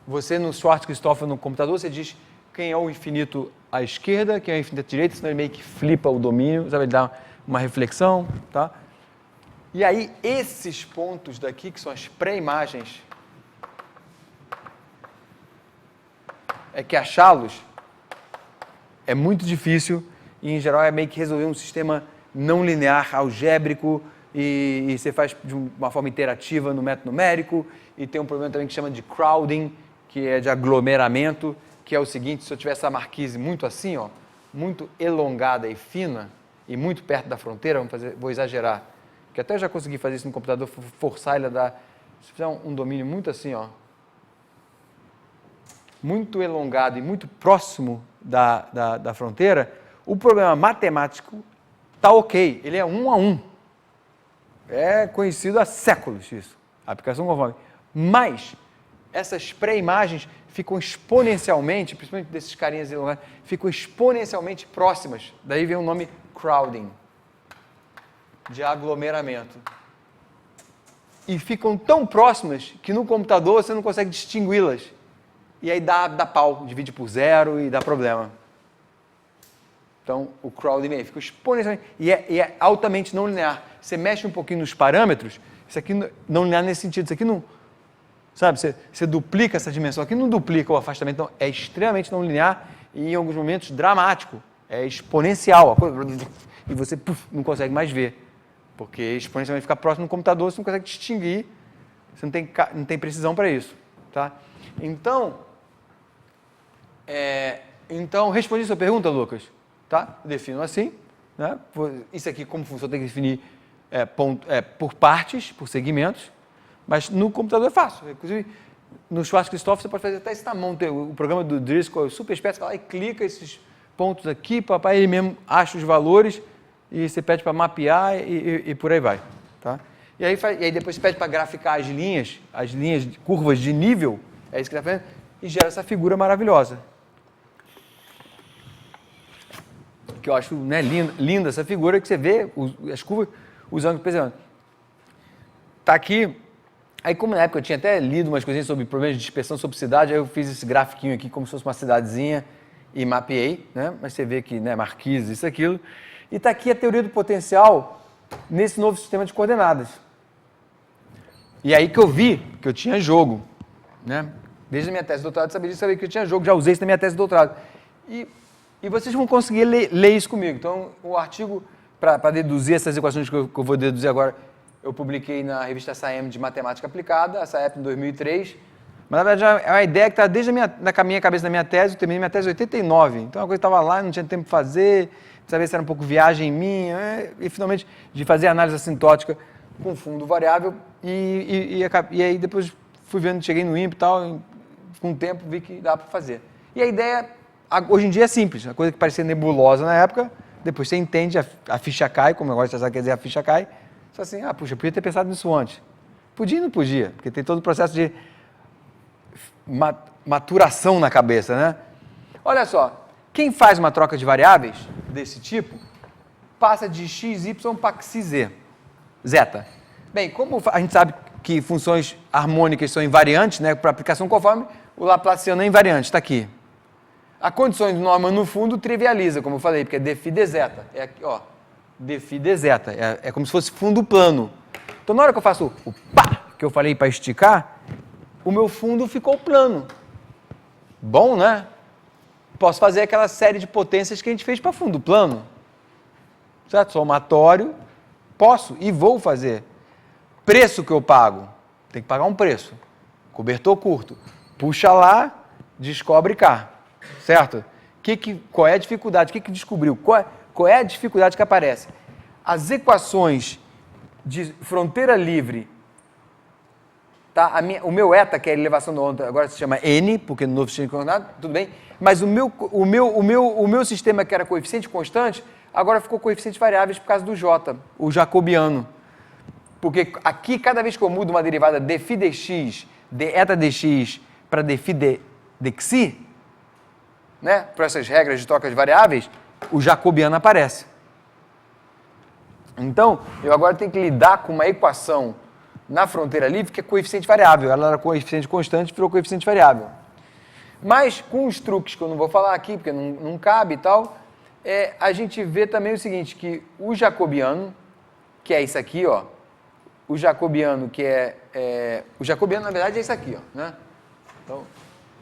Você no Schwarzkopf no computador, você diz quem é o infinito à esquerda, quem é o infinito à direita, senão ele meio que flipa o domínio, sabe, ele dá uma reflexão, tá? E aí esses pontos daqui, que são as pré-imagens, é que achá-los é muito difícil e, em geral, é meio que resolver um sistema não linear, algébrico, e você faz de uma forma iterativa no método numérico, e tem um problema também que chama de crowding, que é de aglomeramento, que é o seguinte, se eu tiver essa marquise muito assim, ó, muito elongada e fina, e muito perto da fronteira, vou exagerar, que até eu já consegui fazer isso no computador, forçar ele a dar, se fizer um domínio muito assim, ó, muito elongado e muito próximo da fronteira, o problema matemático está ok, ele é 1 a 1. É conhecido há séculos isso, a aplicação conforme. Mas essas pré-imagens ficam exponencialmente, principalmente desses carinhas elongados, ficam exponencialmente próximas. Daí vem o nome crowding, de aglomeramento. E ficam tão próximas que no computador você não consegue distingui-las. E aí dá pau, divide por zero e dá problema. Então, o crowding fica exponencialmente, e é altamente não linear. Você mexe um pouquinho nos parâmetros, isso aqui não linear nesse sentido, isso aqui não, sabe, você duplica essa dimensão, aqui não duplica o afastamento, então é extremamente não linear e em alguns momentos dramático, é exponencial, e você não consegue mais ver, porque exponencialmente fica próximo do computador, você não consegue distinguir, você não tem precisão para isso, tá? Então, Então, respondi a sua pergunta, Lucas. Tá? Defino assim. Né? Isso aqui, como funciona, tem que definir por partes, por segmentos, mas no computador é fácil. Inclusive, no Schwarzkopf você pode fazer até isso na mão. Tem o programa do Driscoll é super esperto, você vai lá e clica esses pontos aqui, papai, ele mesmo acha os valores e você pede para mapear e por aí vai. Tá? E aí depois você pede para graficar as linhas curvas de nível, é isso que está fazendo, e gera essa figura maravilhosa. Que eu acho, né, linda essa figura, que você vê as curvas, os ângulos pesando. Está aqui. Aí, como na época eu tinha até lido umas coisinhas sobre problemas de dispersão sobre cidade, aí eu fiz esse grafiquinho aqui como se fosse uma cidadezinha e mapeei, né? Mas você vê que, né, Marquise, isso, aquilo. E está aqui a teoria do potencial nesse novo sistema de coordenadas. E aí que eu vi que eu tinha jogo, né? Desde a minha tese de doutorado eu sabia que eu tinha jogo, já usei isso na minha tese de doutorado. E vocês vão conseguir ler isso comigo. Então, o artigo, para deduzir essas equações que eu vou deduzir agora, eu publiquei na revista SAEM de Matemática Aplicada, a SAEP em 2003. Mas, na verdade, é uma ideia que está desde na minha cabeça da minha tese. Eu terminei minha tese em 89. Então, a coisa estava lá, não tinha tempo de fazer, precisava ver se era um pouco viagem minha. E, finalmente, de fazer análise assintótica com fundo variável. E aí, depois, fui vendo, cheguei no INPE e tal, com o tempo, vi que dá para fazer. E a ideia, hoje em dia, é simples. A coisa que parecia nebulosa na época, depois você entende, a ficha cai, como eu gosto de quer dizer, a ficha cai. Só assim, puxa, eu podia ter pensado nisso antes. Podia e não podia, porque tem todo o processo de maturação na cabeça, né? Olha só, quem faz uma troca de variáveis desse tipo, passa de x, y para xz, zeta. Bem, como a gente sabe que funções harmônicas são invariantes, né, para aplicação conforme, o Laplaciano é invariante, está aqui. A condição de norma no fundo trivializa, como eu falei, porque é dφ de zeta. É aqui, ó. dφ de zeta. É como se fosse fundo plano. Então, na hora que eu faço o pá, que eu falei para esticar, o meu fundo ficou plano. Bom, né? Posso fazer aquela série de potências que a gente fez para fundo plano. Certo? Somatório. Posso e vou fazer. Preço que eu pago. Tem que pagar um preço. Cobertor curto. Puxa lá, descobre cá. Certo? Qual é a dificuldade? O que descobriu? Qual é a dificuldade que aparece? As equações de fronteira livre, tá? O meu eta, que é a elevação da onda, agora se chama N, porque no novo sistema de coordenadas, tudo bem, mas o meu sistema, que era coeficiente constante, agora ficou coeficientes variáveis por causa do J, o jacobiano. Porque aqui, cada vez que eu mudo uma derivada dφ dx, de eta dx para dφ de xi, né, por essas regras de troca de variáveis, o jacobiano aparece. Então, eu agora tenho que lidar com uma equação na fronteira livre que é coeficiente variável. Ela era coeficiente constante, virou coeficiente variável. Mas, com os truques que eu não vou falar aqui, porque não cabe e tal, a gente vê também o seguinte, que o jacobiano, que é isso aqui, ó, o jacobiano, o jacobiano, na verdade, é isso aqui, ó, né? Então,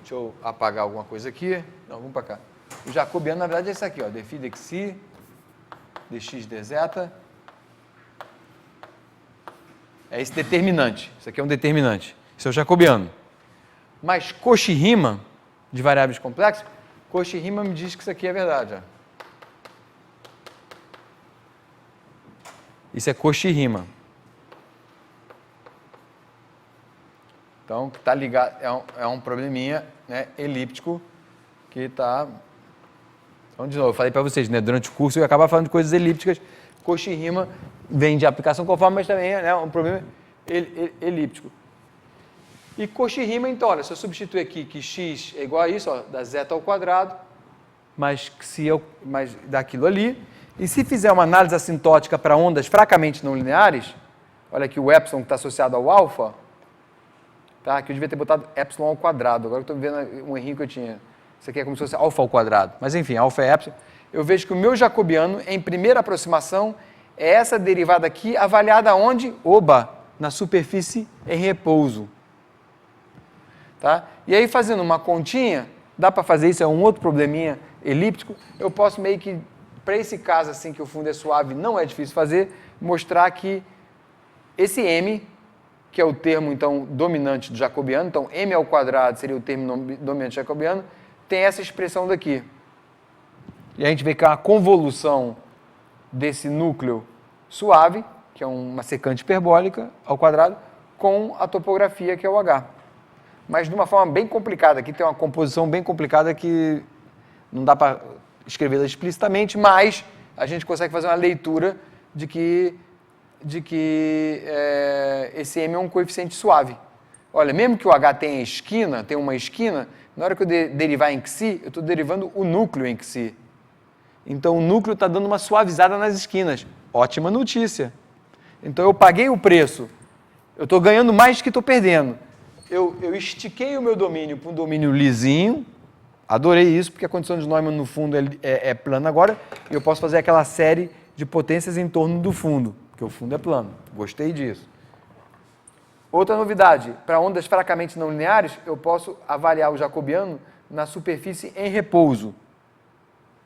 deixa eu apagar alguma coisa aqui. Não, vamos para cá. O jacobiano, na verdade, é isso aqui, ó, dφ de xi, dx de zeta. É esse determinante. Isso aqui é um determinante. Isso é o jacobiano. Mas Cauchy-Riemann, de variáveis complexas, Cauchy-Riemann me diz que isso aqui é verdade. Ó. Isso é Cauchy-Riemann. Então, está ligado, é um probleminha, né, elíptico que está... Então, de novo, eu falei para vocês, né, durante o curso eu ia acabar falando de coisas elípticas. Cauchy-Riemann vem de aplicação conforme, mas também é, né, um problema elíptico. E Cauchy-Riemann, então, olha, se eu substituir aqui que x é igual a isso, ó, da zeta ao quadrado, mais daquilo ali, e se fizer uma análise assintótica para ondas fracamente não lineares, olha aqui o epsilon que está associado ao alfa, tá? Que eu devia ter botado epsilon ao quadrado, agora eu estou vendo um errinho que eu tinha. Isso aqui é como se fosse alfa ao quadrado, mas enfim, alfa é epsilon. Eu vejo que o meu jacobiano, em primeira aproximação, é essa derivada aqui, avaliada onde? Oba, na superfície em repouso. Tá? E aí, fazendo uma continha, dá para fazer isso, é um outro probleminha elíptico, eu posso meio que, para esse caso assim, que o fundo é suave, não é difícil fazer, mostrar que esse m, que é o termo, então, dominante do jacobiano, então, m ao quadrado seria o termo dominante jacobiano, tem essa expressão daqui. E a gente vê que é uma convolução desse núcleo suave, que é uma secante hiperbólica ao quadrado, com a topografia, que é o H. Mas de uma forma bem complicada. Aqui tem uma composição bem complicada que não dá para escrevê-la explicitamente, mas a gente consegue fazer uma leitura de que esse M é um coeficiente suave. Olha, mesmo que o H tenha esquina, tenha uma esquina, na hora que eu derivar em xi, eu estou derivando o núcleo em xi. Então, o núcleo está dando uma suavizada nas esquinas. Ótima notícia. Então, eu paguei o preço. Eu estou ganhando mais do que estou perdendo. Eu estiquei o meu domínio para um domínio lisinho. Adorei isso, porque a condição de Neumann, no fundo, é plana agora. E eu posso fazer aquela série de potências em torno do fundo, porque o fundo é plano. Gostei disso. Outra novidade, para ondas fracamente não lineares, eu posso avaliar o jacobiano na superfície em repouso.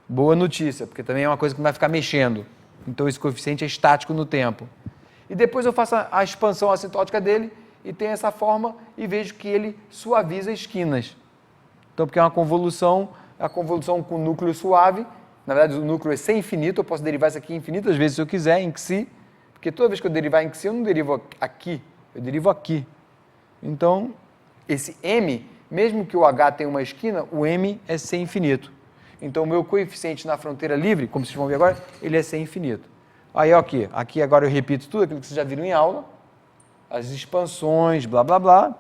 Boa notícia, porque também é uma coisa que não vai ficar mexendo. Então, esse coeficiente é estático no tempo. E depois eu faço a expansão assintótica dele e tenho essa forma e vejo que ele suaviza esquinas. Então, porque é uma convolução, a convolução com núcleo suave, na verdade o núcleo é sem infinito, eu posso derivar isso aqui infinitas vezes se eu quiser, em xi, porque toda vez que eu derivar em xi, eu não derivo aqui, eu derivo aqui. Então, esse m, mesmo que o h tenha uma esquina, o m é sem infinito. Então, o meu coeficiente na fronteira livre, como vocês vão ver agora, ele é sem infinito. Aí, aqui agora eu repito tudo aquilo que vocês já viram em aula, as expansões, blá, blá, blá,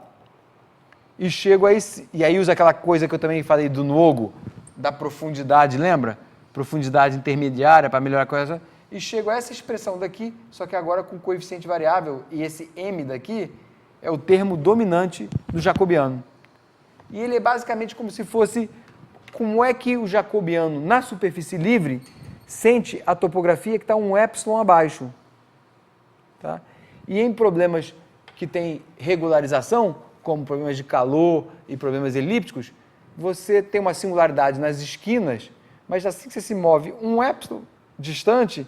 e chego a esse, e aí usa aquela coisa que eu também falei do nogo, da profundidade, lembra? Profundidade intermediária para melhorar a coisa, e chego a essa expressão daqui, só que agora com coeficiente variável, e esse m daqui é o termo dominante do jacobiano. E ele é basicamente como se fosse, como é que o jacobiano na superfície livre sente a topografia que está um epsilon abaixo. Tá? E em problemas que tem regularização, como problemas de calor e problemas elípticos, você tem uma singularidade nas esquinas, mas assim que você se move um epsilon distante,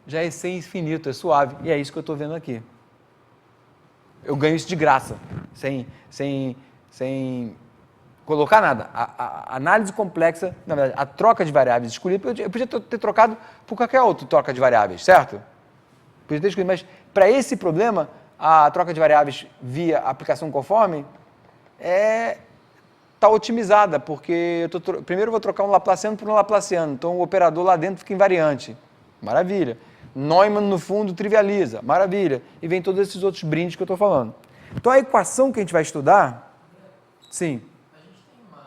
já é sem infinito, é suave. E é isso que eu estou vendo aqui. Eu ganho isso de graça, sem colocar nada. A análise complexa, na verdade, a troca de variáveis escolhida, eu podia ter trocado por qualquer outra troca de variáveis, certo? Podia ter escolhido, mas para esse problema, a troca de variáveis via aplicação conforme está otimizada, porque primeiro eu vou trocar um laplaciano por um laplaciano, então o operador lá dentro fica invariante. Maravilha. Neumann, no fundo, trivializa. Maravilha. E vem todos esses outros brindes que eu estou falando. Então, a equação que a gente vai estudar... Sim. A gente tem uma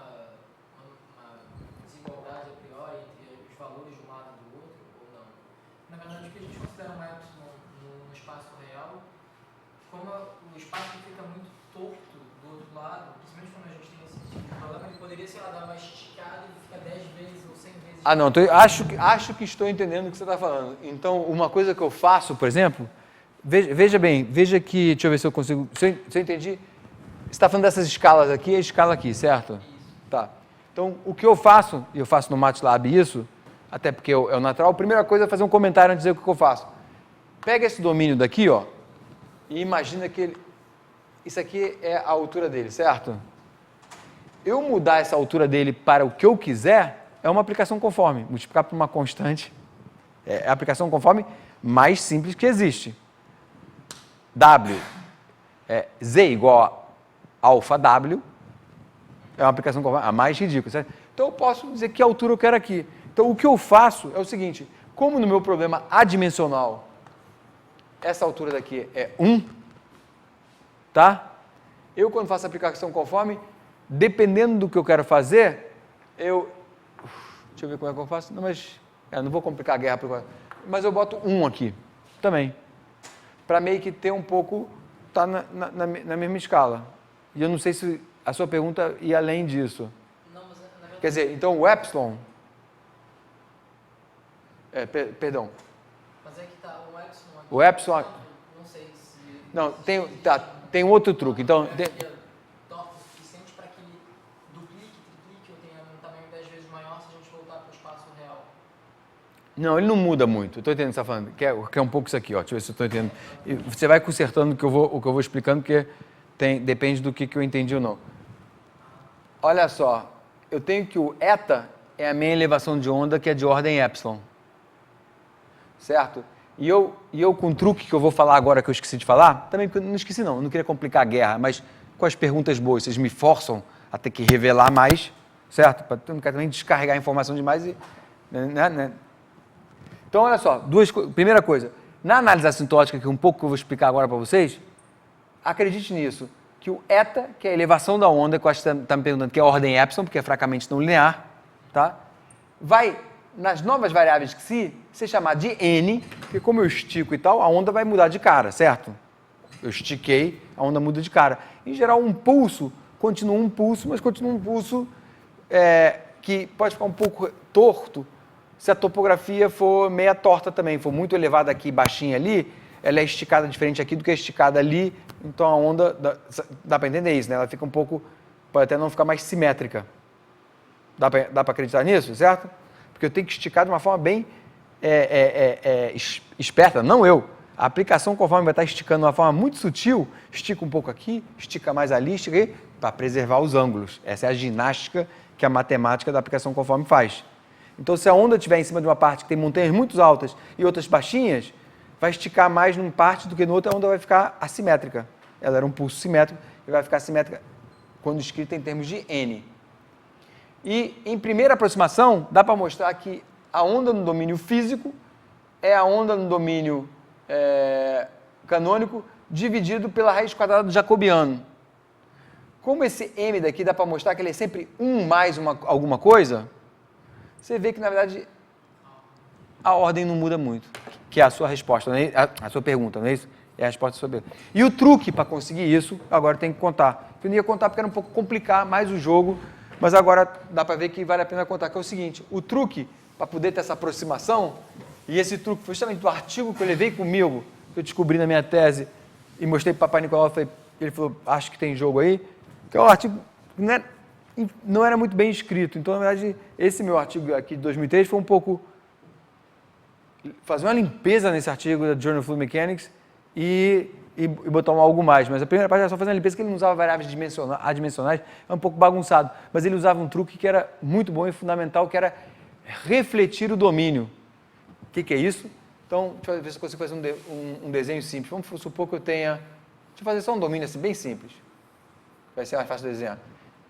desigualdade a priori entre os valores de um lado e do outro, ou não? Na verdade, o que a gente considera um epsilon no espaço real, como o espaço fica muito torto do outro lado, principalmente quando a gente tem esse tipo de problema, ele poderia, sei lá, dar uma esticada e fica 10 vezes ou 100 vezes... Ah, não, acho que estou entendendo o que você está falando. Então, uma coisa que eu faço, por exemplo, veja bem, veja que, deixa eu ver se eu consigo, se eu entendi, você está falando dessas escalas aqui e a escala aqui, certo? Isso. Tá. Então, o que eu faço, e eu faço no MATLAB isso, até porque é o natural, a primeira coisa é fazer um comentário antes de dizer o que eu faço. Pega esse domínio daqui, ó, e imagina que isso aqui é a altura dele, certo? Eu mudar essa altura dele para o que eu quiser é uma aplicação conforme. Multiplicar por uma constante é a aplicação conforme mais simples que existe. W é Z igual a alfa W, é uma aplicação conforme a mais ridícula, certo? Então eu posso dizer que altura eu quero aqui. Então o que eu faço é o seguinte, como no meu problema adimensional, essa altura daqui é 1, tá? Eu quando faço a aplicação conforme, dependendo do que eu quero fazer, deixa eu ver como é que eu faço. Não, mas não vou complicar a guerra, mas eu boto 1 aqui também, para meio que ter um pouco, tá na mesma escala. E eu não sei se a sua pergunta ia além disso. Não, mas, na verdade, quer dizer, então o epsilon, perdão. Mas é que tá o epsilon aqui. O epsilon, Não sei se... não, tem um outro truque. Então, torto o suficiente para que ele duplique, triplique ou tenha um tamanho 10 vezes maior se a gente voltar para o espaço real. não, ele não muda muito. Estou entendendo o que você está falando. Que é um pouco isso aqui, ó. Deixa eu ver se eu estou entendendo. E você vai consertando o que eu vou explicando, porque depende do que eu entendi ou não. Olha só. eu tenho que o eta é a minha elevação de onda, que é de ordem epsilon. Certo? E eu com um truque que eu vou falar agora, que eu esqueci de falar, também não esqueci não queria complicar a guerra, mas com as perguntas boas, vocês me forçam a ter que revelar mais, certo? Para não quero também descarregar a informação demais e... Né? Então, olha só, primeira coisa, na análise assintótica, que é um pouco que eu vou explicar agora para vocês, acredite nisso, que o eta, que é a elevação da onda, que eu acho que você está me perguntando, que é a ordem epsilon, porque é fracamente não linear, tá? Vai, nas novas variáveis que se ser chamado de n, porque como eu estico e tal, a onda vai mudar de cara, certo? Eu estiquei, a onda muda de cara. Em geral, um pulso continua um pulso, mas continua um pulso que pode ficar um pouco torto se a topografia for meia torta também, for muito elevada aqui, baixinha ali, ela é esticada diferente aqui do que é esticada ali, então a onda, dá para entender isso, né? Ela fica um pouco, pode até não ficar mais simétrica. Dá para acreditar nisso, certo? Porque eu tenho que esticar de uma forma bem esperta, não eu. A aplicação, conforme vai estar esticando de uma forma muito sutil, estica um pouco aqui, estica mais ali, estica aí, para preservar os ângulos. Essa é a ginástica que a matemática da aplicação conforme faz. Então, se a onda estiver em cima de uma parte que tem montanhas muito altas e outras baixinhas, vai esticar mais numa parte do que na outra, a onda vai ficar assimétrica. Ela era um pulso simétrico e vai ficar assimétrica quando escrita em termos de n. E, em primeira aproximação, dá para mostrar que a onda no domínio físico é a onda no domínio canônico dividido pela raiz quadrada do jacobiano. Como esse m daqui dá para mostrar que ele é sempre 1 mais alguma coisa, você vê que, na verdade, a ordem não muda muito, que é a sua resposta, não é? A sua pergunta, não é isso? É a resposta da sua pergunta. E o truque para conseguir isso, agora tem que contar. Eu não ia contar porque era um pouco complicar mais o jogo, mas agora dá para ver que vale a pena contar, que é o seguinte, o truque para poder ter essa aproximação, e esse truque foi justamente do artigo que eu levei comigo, que eu descobri na minha tese, e mostrei para o Papai Nicolau, ele falou, acho que tem jogo aí, que é um artigo que não era muito bem escrito. Então, na verdade, esse meu artigo aqui de 2003 foi um pouco fazer uma limpeza nesse artigo da Journal of Fluid Mechanics e botar algo mais. Mas a primeira parte era só fazer uma limpeza, que ele não usava variáveis adimensionais, é um pouco bagunçado. Mas ele usava um truque que era muito bom e fundamental, que era refletir o domínio. O que é isso? Então, deixa eu ver se eu consigo fazer um desenho simples. Vamos supor que eu tenha... Deixa eu fazer só um domínio assim, bem simples. Vai ser mais fácil de desenhar.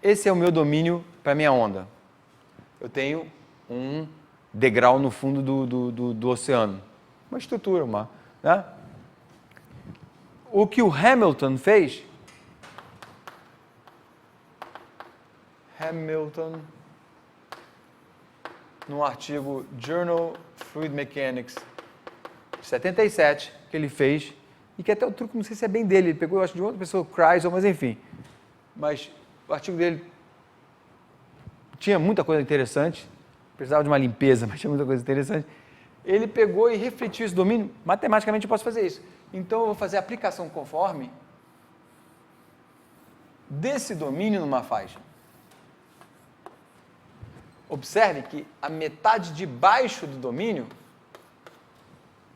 Esse é o meu domínio para a minha onda. Eu tenho um degrau no fundo do oceano. Uma estrutura, né? O que o Hamilton fez... no artigo Journal Fluid Mechanics, 77, que ele fez, e que até o truque, não sei se é bem dele, ele pegou, eu acho, de outra pessoa, Kreisel, mas enfim. Mas o artigo dele tinha muita coisa interessante, precisava de uma limpeza, mas tinha muita coisa interessante. Ele pegou e refletiu esse domínio, matematicamente eu posso fazer isso. Então eu vou fazer a aplicação conforme desse domínio numa faixa. Observe que a metade de baixo do domínio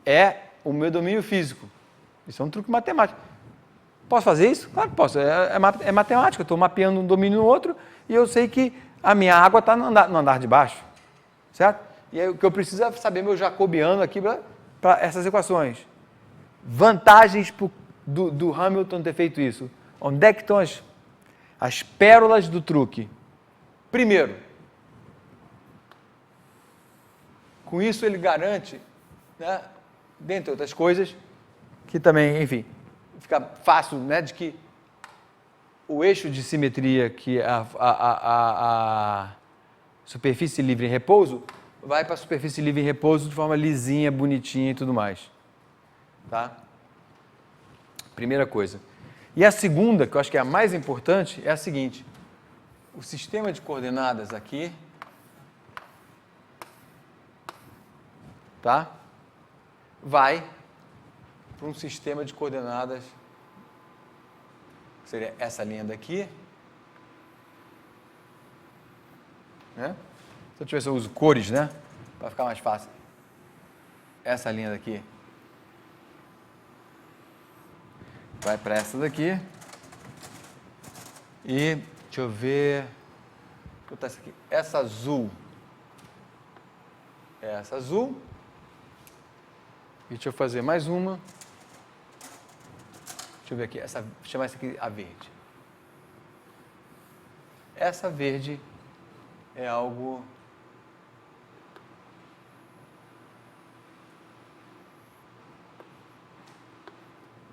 é o meu domínio físico. Isso é um truque matemático. Posso fazer isso? Claro que posso. É matemática. Eu estou mapeando um domínio no outro e eu sei que a minha água está no andar de baixo. Certo? E aí o que eu preciso é saber meu jacobiano aqui para essas equações. Vantagens do Hamilton ter feito isso. Onde é que estão as pérolas do truque? Primeiro, com isso ele garante, né, dentre outras coisas, que também, enfim, fica fácil, né, de que o eixo de simetria, que é a superfície livre em repouso, vai para a superfície livre em repouso de forma lisinha, bonitinha e tudo mais. Tá? Primeira coisa. E a segunda, que eu acho que é a mais importante, é a seguinte. O sistema de coordenadas aqui, tá? Vai para um sistema de coordenadas, que seria essa linha daqui, né? Se eu tivesse, eu uso cores, né? Para ficar mais fácil. Essa linha daqui vai para essa daqui. E, deixa eu ver, botar essa aqui. Essa azul. Essa azul. E deixa eu fazer mais uma. Deixa eu ver aqui. Vou chamar essa aqui a verde. Essa verde é algo...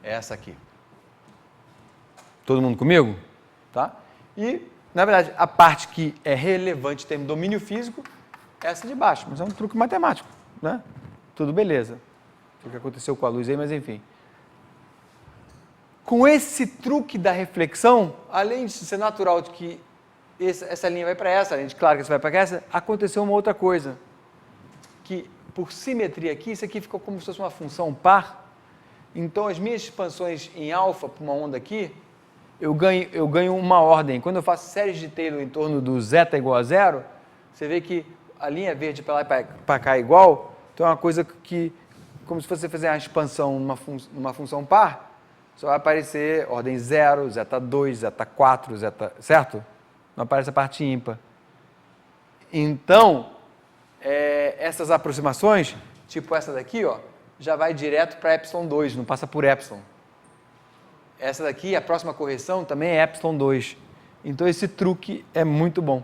Essa aqui. Todo mundo comigo? Tá? E, na verdade, a parte que é relevante em termos de domínio físico é essa de baixo, mas é um truque matemático, né? Tudo beleza. O que aconteceu com a luz aí, mas enfim. Com esse truque da reflexão, além de ser natural de que essa linha vai para essa, além de claro que essa vai para essa, aconteceu uma outra coisa. Que, por simetria aqui, isso aqui ficou como se fosse uma função par. Então, as minhas expansões em alfa para uma onda aqui, eu ganho uma ordem. Quando eu faço séries de Taylor em torno do zeta igual a zero, você vê que a linha verde para lá e para cá é igual. Então, é uma coisa que, como se você fizer uma expansão numa função par, só vai aparecer ordem 0, zeta 2, zeta 4, zeta... Certo? Não aparece a parte ímpar. Então, essas aproximações, tipo essa daqui, ó, já vai direto para epsilon 2, não passa por epsilon. Essa daqui, a próxima correção, também é epsilon 2. Então, esse truque é muito bom.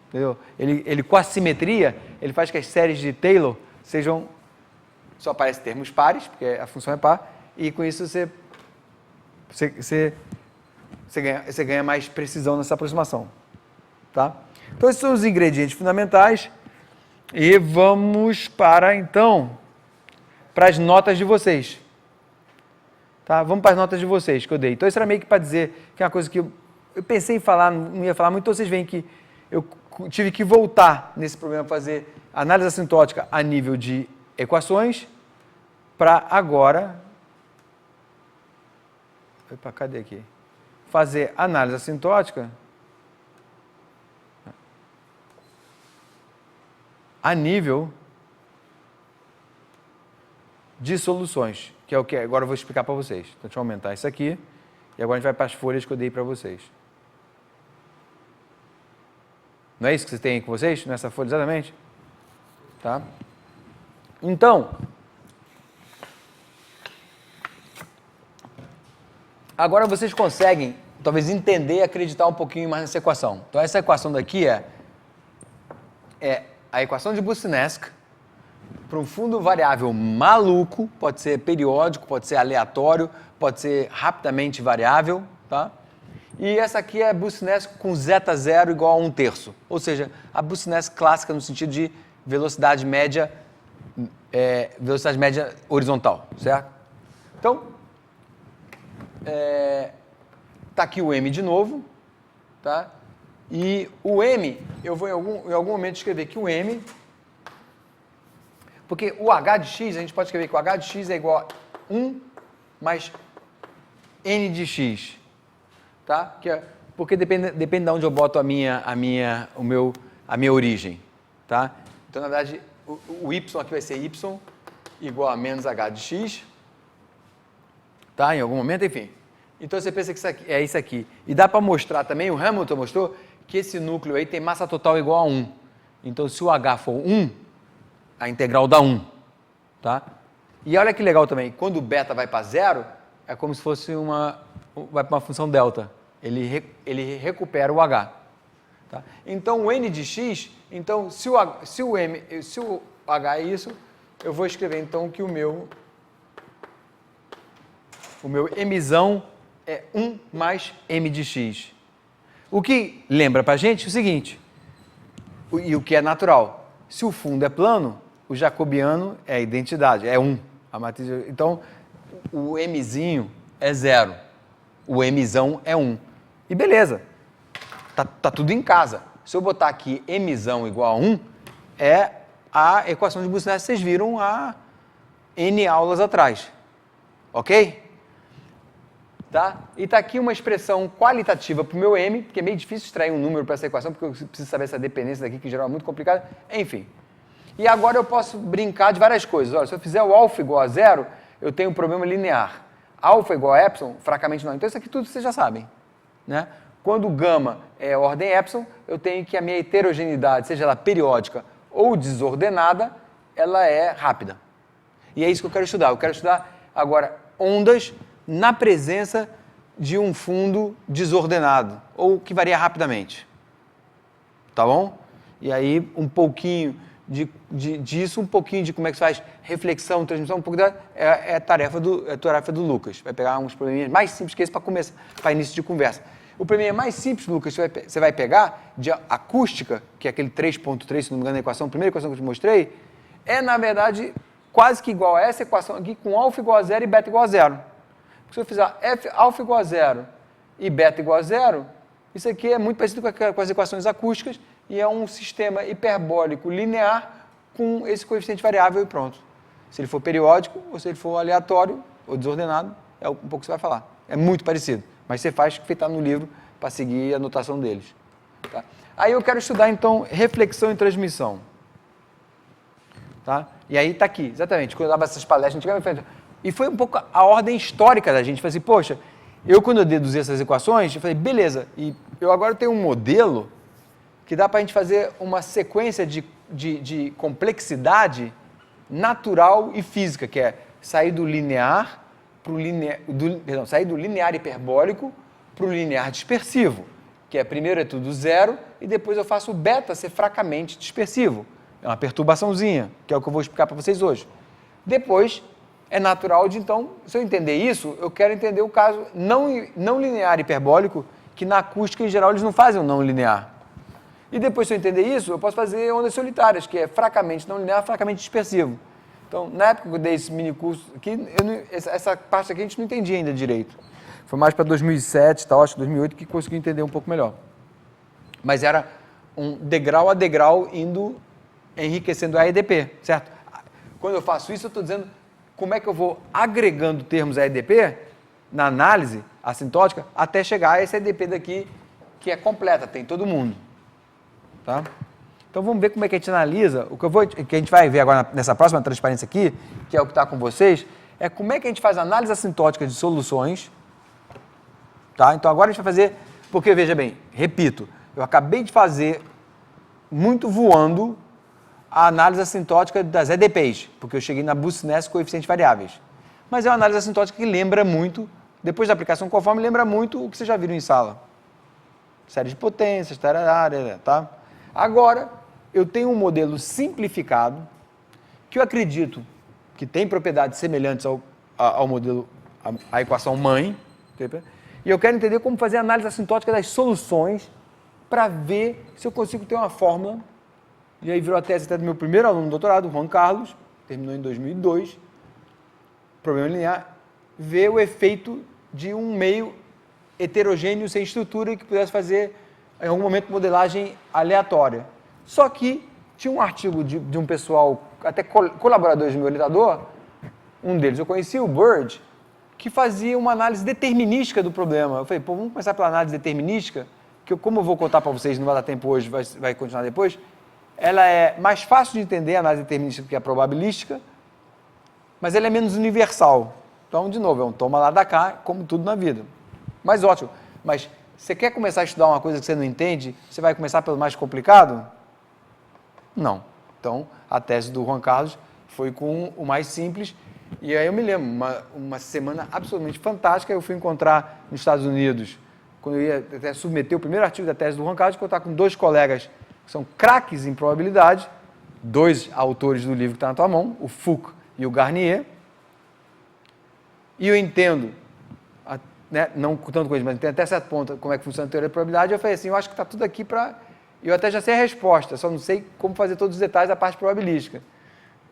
Entendeu? Ele com a simetria, ele faz que as séries de Taylor sejam... Só aparecem termos pares, porque a função é par, e com isso você ganha mais precisão nessa aproximação. Tá? Então, esses são os ingredientes fundamentais. E vamos para, então, para as notas de vocês. Tá? Vamos para as notas de vocês que eu dei. Então, isso era meio que para dizer que é uma coisa que eu pensei em falar, não ia falar muito, então vocês veem que eu tive que voltar nesse problema, fazer análise assintótica a nível de equações, para agora... Opa, cadê aqui? Fazer análise assintótica a nível de soluções, que é o que agora eu vou explicar para vocês. Então, deixa eu aumentar isso aqui, e agora a gente vai para as folhas que eu dei para vocês. Não é isso que vocês têm aí com vocês, nessa folha exatamente? Tá? Então, agora vocês conseguem, talvez, entender e acreditar um pouquinho mais nessa equação. Então, essa equação daqui é a equação de Boussinesq para um fundo variável maluco, pode ser periódico, pode ser aleatório, pode ser rapidamente variável, tá? E essa aqui é Boussinesq com zeta zero igual a 1/3, ou seja, a Boussinesq clássica no sentido de velocidade média horizontal, certo? Então, tá aqui o M de novo, tá? E o M, eu vou em algum momento escrever que o M, porque o H de x, a gente pode escrever que o H de x é igual a 1 mais N de x, tá? Porque depende de onde eu boto a minha origem, tá? Então, na verdade, o y aqui vai ser y igual a menos H de x, tá? Em algum momento, enfim. Então, você pensa que isso aqui. E dá para mostrar também, o Hamilton mostrou, que esse núcleo aí tem massa total igual a 1. Então, se o H for 1, a integral dá 1. Tá? E olha que legal também, quando o beta vai para 0, é como se fosse vai para uma função delta. Ele recupera o H. Tá? Então, o N de x, então, se o H é isso, eu vou escrever então que o meu Mzão é 1 mais M de x. O que lembra para a gente o seguinte, e o que é natural, se o fundo é plano, o jacobiano é a identidade, é 1. A matriz, então, o Mzinho é 0, o Mzão é 1. E beleza, tá tudo em casa. Se eu botar aqui Mzão igual a 1, é a equação de Boussinesq, vocês viram há N aulas atrás. Ok? Tá? E está aqui uma expressão qualitativa para o meu M, porque é meio difícil extrair um número para essa equação, porque eu preciso saber essa dependência daqui, que em geral é muito complicada. Enfim. E agora eu posso brincar de várias coisas. Olha, se eu fizer o alfa igual a 0, eu tenho um problema linear. Alfa igual a epsilon, fracamente não. Então isso aqui tudo vocês já sabem. Né? Quando gama é ordem epsilon, eu tenho que a minha heterogeneidade, seja ela periódica ou desordenada, ela é rápida. E é isso que eu quero estudar. Eu quero estudar agora ondas na presença de um fundo desordenado, ou que varia rapidamente. Tá bom? E aí, um pouquinho disso, um pouquinho de como é que se faz reflexão, transmissão, um pouco é a tarefa do Lucas. Vai pegar uns probleminhas mais simples que esse para início de conversa. O probleminha mais simples, Lucas, você vai pegar de acústica, que é aquele 3.3, se não me engano, a equação, a primeira equação que eu te mostrei, é, na verdade, quase que igual a essa equação aqui, com alfa igual a zero e beta igual a zero. Porque se eu fizer alfa igual a zero e beta igual a zero, isso aqui é muito parecido com as equações acústicas e é um sistema hiperbólico linear com esse coeficiente variável e pronto. Se ele for periódico ou se ele for aleatório ou desordenado, é um pouco que você vai falar. É muito parecido, mas você faz o que está no livro para seguir a notação deles. Tá? Aí eu quero estudar, então, reflexão e transmissão. Tá? E aí está aqui, exatamente, quando eu dava essas palestras antigamente, e foi um pouco a ordem histórica da gente. Eu falei assim, poxa, quando eu deduzi essas equações, eu falei, beleza, e eu agora tenho um modelo que dá para a gente fazer uma sequência de complexidade natural e física, que é sair do linear sair do linear hiperbólico para o linear dispersivo, que é primeiro é tudo zero e depois eu faço o beta ser fracamente dispersivo. É uma perturbaçãozinha, que é o que eu vou explicar para vocês hoje. Depois, é natural de, então, se eu entender isso, eu quero entender o caso não linear hiperbólico, que na acústica, em geral, eles não fazem o não linear. E depois, se eu entender isso, eu posso fazer ondas solitárias, que é fracamente não linear, fracamente dispersivo. Então, na época que eu dei esse mini curso aqui, essa parte aqui a gente não entendia ainda direito. Foi mais para 2007, tal, acho que 2008, que consegui entender um pouco melhor. Mas era um degrau a degrau indo enriquecendo a EDP, certo? Quando eu faço isso, eu estou dizendo como é que eu vou agregando termos a EDP na análise assintótica até chegar a essa EDP daqui, que é completa, tem todo mundo. Tá? Então vamos ver como é que a gente analisa. O que a gente vai ver agora nessa próxima transparência aqui, que é o que está com vocês, é como é que a gente faz análise assintótica de soluções. Tá? Então agora a gente vai fazer, porque veja bem, repito, eu acabei de fazer muito voando a análise assintótica das EDPs, porque eu cheguei na Busness coeficientes variáveis. Mas é uma análise assintótica que lembra muito, depois da aplicação conforme, lembra muito o que vocês já viram em sala. Série de potências, tá? Agora, eu tenho um modelo simplificado, que eu acredito que tem propriedades semelhantes ao modelo, à equação mãe, e eu quero entender como fazer a análise assintótica das soluções para ver se eu consigo ter uma fórmula. E aí virou a tese até do meu primeiro aluno do doutorado, Juan Carlos, terminou em 2002, problema linear, ver o efeito de um meio heterogêneo sem estrutura e que pudesse fazer, em algum momento, modelagem aleatória. Só que tinha um artigo de um pessoal, até colaboradores do meu orientador, um deles eu conheci, o Bird, que fazia uma análise determinística do problema. Eu falei, pô, vamos começar pela análise determinística, que como eu vou contar para vocês, não vai dar tempo hoje, vai continuar depois, ela é mais fácil de entender, a análise determinística, do que a probabilística, mas ela é menos universal. Então, de novo, é um toma lá da cá, como tudo na vida. Mas ótimo. Mas você quer começar a estudar uma coisa que você não entende, você vai começar pelo mais complicado? Não. Então, a tese do Juan Carlos foi com o mais simples. E aí eu me lembro, uma semana absolutamente fantástica, eu fui encontrar nos Estados Unidos, quando eu ia até submeter o primeiro artigo da tese do Juan Carlos, encontrar com dois colegas que são craques em probabilidade, dois autores do livro que está na tua mão, o Foucault e o Garnier, e eu entendo, né, não tanto com eles, mas entendo até certo ponto como é que funciona a teoria da probabilidade, eu falei assim, eu acho que está tudo aqui para... Eu até já sei a resposta, só não sei como fazer todos os detalhes da parte probabilística.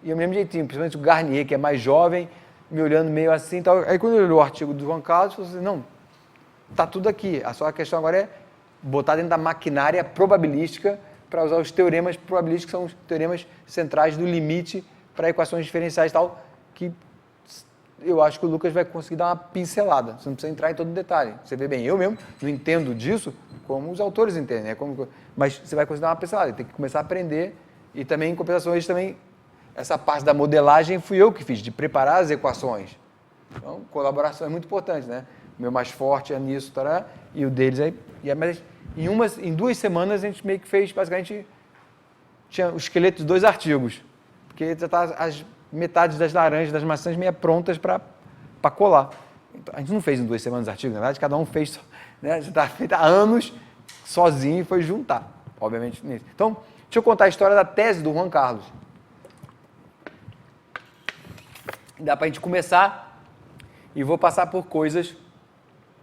E ao mesmo jeitinho, principalmente o Garnier, que é mais jovem, me olhando meio assim, tal. Aí quando ele olhou o artigo do Juan Carlos, falou assim, não, está tudo aqui, a só questão agora é botar dentro da maquinária probabilística para usar os teoremas probabilísticos, que são os teoremas centrais do limite para equações diferenciais e tal, que eu acho que o Lucas vai conseguir dar uma pincelada, você não precisa entrar em todo o detalhe. Você vê bem, eu mesmo não entendo disso como os autores entendem, né? Mas você vai conseguir dar uma pincelada, tem que começar a aprender, e também, em compensação, eles também, essa parte da modelagem fui eu que fiz, de preparar as equações. Então, colaboração é muito importante, né? O meu mais forte é nisso, tará, e o deles é Mas em 2 semanas a gente meio que fez, basicamente, tinha o esqueleto de 2 artigos. Porque já está as metades das laranjas, das maçãs meio prontas para colar. Então, a gente não fez em 2 semanas artigos, na verdade, cada um fez, né, já está feito há anos, sozinho, e foi juntar, obviamente, nisso. Então, deixa eu contar a história da tese do Juan Carlos. Dá para a gente começar e vou passar por coisas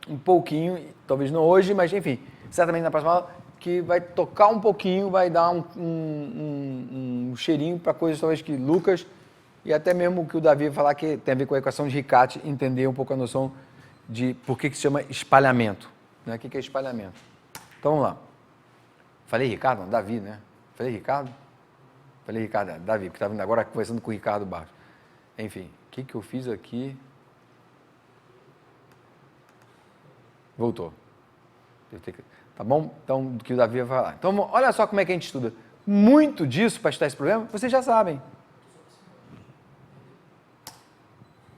um pouquinho, talvez não hoje, mas enfim, certamente na próxima aula, que vai tocar um pouquinho, vai dar um cheirinho para coisas talvez que Lucas e até mesmo o que o Davi vai falar que tem a ver com a equação de Riccati, entender um pouco a noção de por que se chama espalhamento. Né? O que é espalhamento? Então vamos lá. Falei Ricardo? Não, Davi, né? Falei Ricardo? Falei Ricardo, Davi, porque estava agora conversando com o Ricardo Barros. Enfim, o que eu fiz aqui? Voltou. Tá bom? Então, do que o Davi vai falar. Então, olha só como é que a gente estuda. Muito disso para estudar esse problema, vocês já sabem.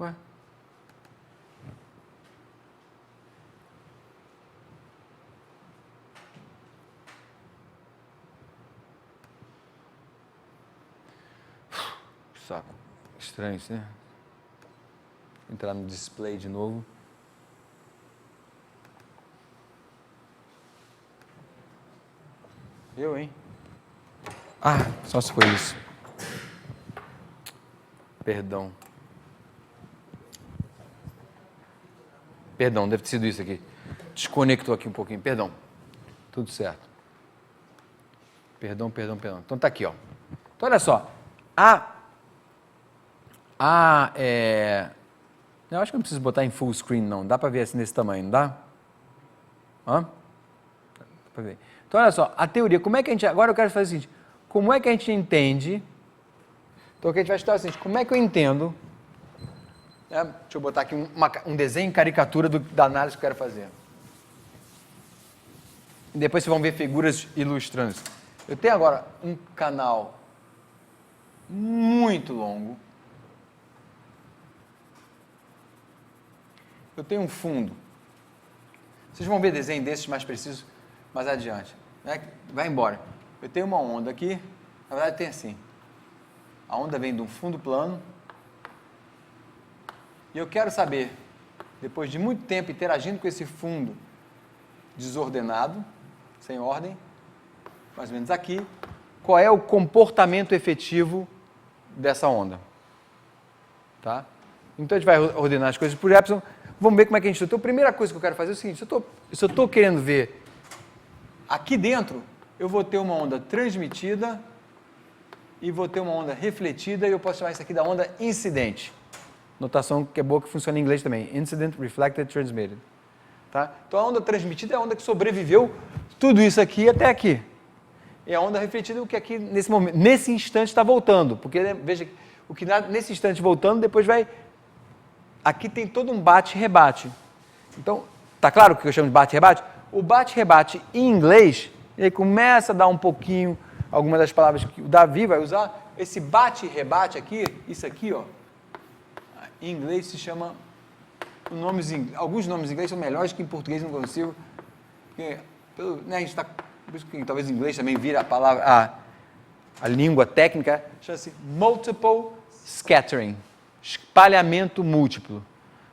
Ué? Saco. Estranho isso, né? Entrar no display de novo. Eu, hein? Ah, só se foi isso. Perdão. Perdão, deve ter sido isso aqui. Desconectou aqui um pouquinho. Perdão. Tudo certo. Perdão. Então tá aqui, ó. Então olha só. Eu acho que não preciso botar em full screen, não. Dá para ver assim nesse tamanho, não dá? Hã? Dá para ver. Então, olha só, a teoria, como é que a gente... Agora eu quero fazer o seguinte, como é que a gente entende... Então, o que a gente vai estudar é o seguinte, como é que eu entendo... Deixa eu botar aqui um desenho em caricatura da análise que eu quero fazer. E depois vocês vão ver figuras ilustrando isso. Eu tenho agora um canal muito longo. Eu tenho um fundo. Vocês vão ver desenho desses mais precisos mais adiante. Né? Vai embora. Eu tenho uma onda aqui, na verdade tem assim. A onda vem de um fundo plano. E eu quero saber, depois de muito tempo interagindo com esse fundo desordenado, sem ordem, mais ou menos aqui, qual é o comportamento efetivo dessa onda. Tá? Então a gente vai ordenar as coisas por epsilon. Vamos ver como é que a gente estuda. Então, a primeira coisa que eu quero fazer é o seguinte, se eu estou querendo ver aqui dentro, eu vou ter uma onda transmitida e vou ter uma onda refletida e eu posso chamar isso aqui da onda incidente. Notação que é boa, que funciona em inglês também. Incident, reflected, transmitted. Tá? Então, a onda transmitida é a onda que sobreviveu tudo isso aqui até aqui. E a onda refletida é o que aqui, nesse momento, nesse instante está voltando. Porque, veja, o que nesse instante voltando, depois vai... Aqui tem todo um bate-rebate. Então, tá claro o que eu chamo de bate-rebate? O bate-rebate em inglês, ele começa a dar um pouquinho, algumas das palavras que o Davi vai usar, esse bate-rebate aqui, isso aqui, ó, em inglês se chama, alguns nomes em inglês são melhores que em português não consigo, porque né, a gente está, por isso que talvez em inglês também vira a palavra, a língua técnica, chama-se multiple scattering. Espalhamento múltiplo.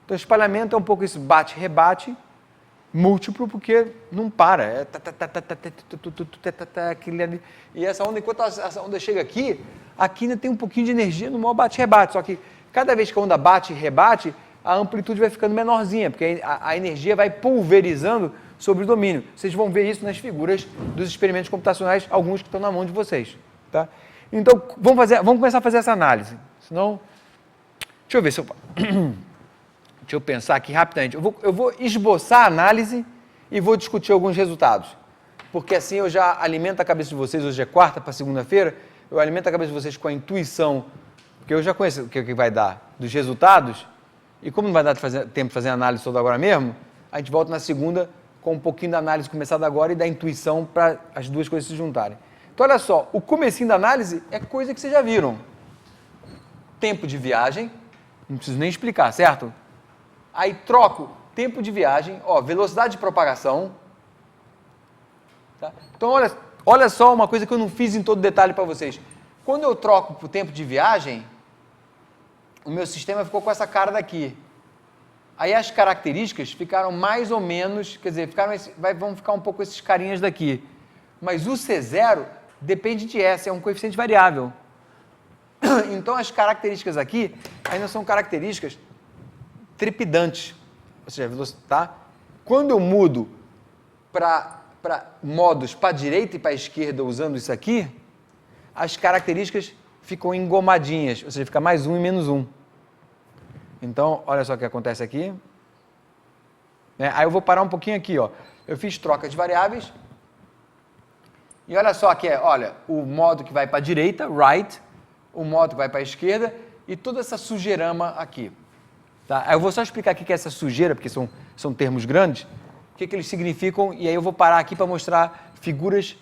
Então, espalhamento é um pouco esse bate-rebate múltiplo, porque não para. E essa onda, enquanto essa onda chega aqui ainda tem um pouquinho de energia no maior bate-rebate. Só que cada vez que a onda bate e rebate, a amplitude vai ficando menorzinha, porque a energia vai pulverizando sobre o domínio. Vocês vão ver isso nas figuras dos experimentos computacionais, alguns que estão na mão de vocês. Tá? Então, vamos começar a fazer essa análise. Senão... Deixa eu ver se eu... Deixa eu pensar aqui rapidamente. Eu vou esboçar a análise e vou discutir alguns resultados. Porque assim eu já alimento a cabeça de vocês, hoje é quarta para segunda-feira, eu alimento a cabeça de vocês com a intuição, porque eu já conheço o que vai dar dos resultados, e como não vai dar tempo de fazer a análise toda agora mesmo, a gente volta na segunda com um pouquinho da análise começada agora e da intuição para as duas coisas se juntarem. Então olha só, o comecinho da análise é coisa que vocês já viram. Tempo de viagem, não preciso nem explicar, certo? Aí troco tempo de viagem, velocidade de propagação, Tá? Então, olha só uma coisa que eu não fiz em todo detalhe para vocês. Quando eu troco para o tempo de viagem, o meu sistema ficou com essa cara daqui. Aí as características ficaram mais ou menos, quer dizer, vão ficar um pouco esses carinhas daqui. Mas o C0 depende de S, é um coeficiente variável. Então as características aqui ainda são características trepidantes. Ou seja, tá? Quando eu mudo para modos para a direita e para a esquerda usando isso aqui, as características ficam engomadinhas, ou seja, fica mais 1 e menos 1. Então, olha só o que acontece aqui. Aí eu vou parar um pouquinho aqui, ó. Eu fiz troca de variáveis. E olha só aqui, olha, o modo que vai para a direita, right, o modo que vai para a esquerda e toda essa sujeirama aqui. Tá? Aí eu vou só explicar o que é essa sujeira, porque são termos grandes, o que eles significam, e aí eu vou parar aqui para mostrar figuras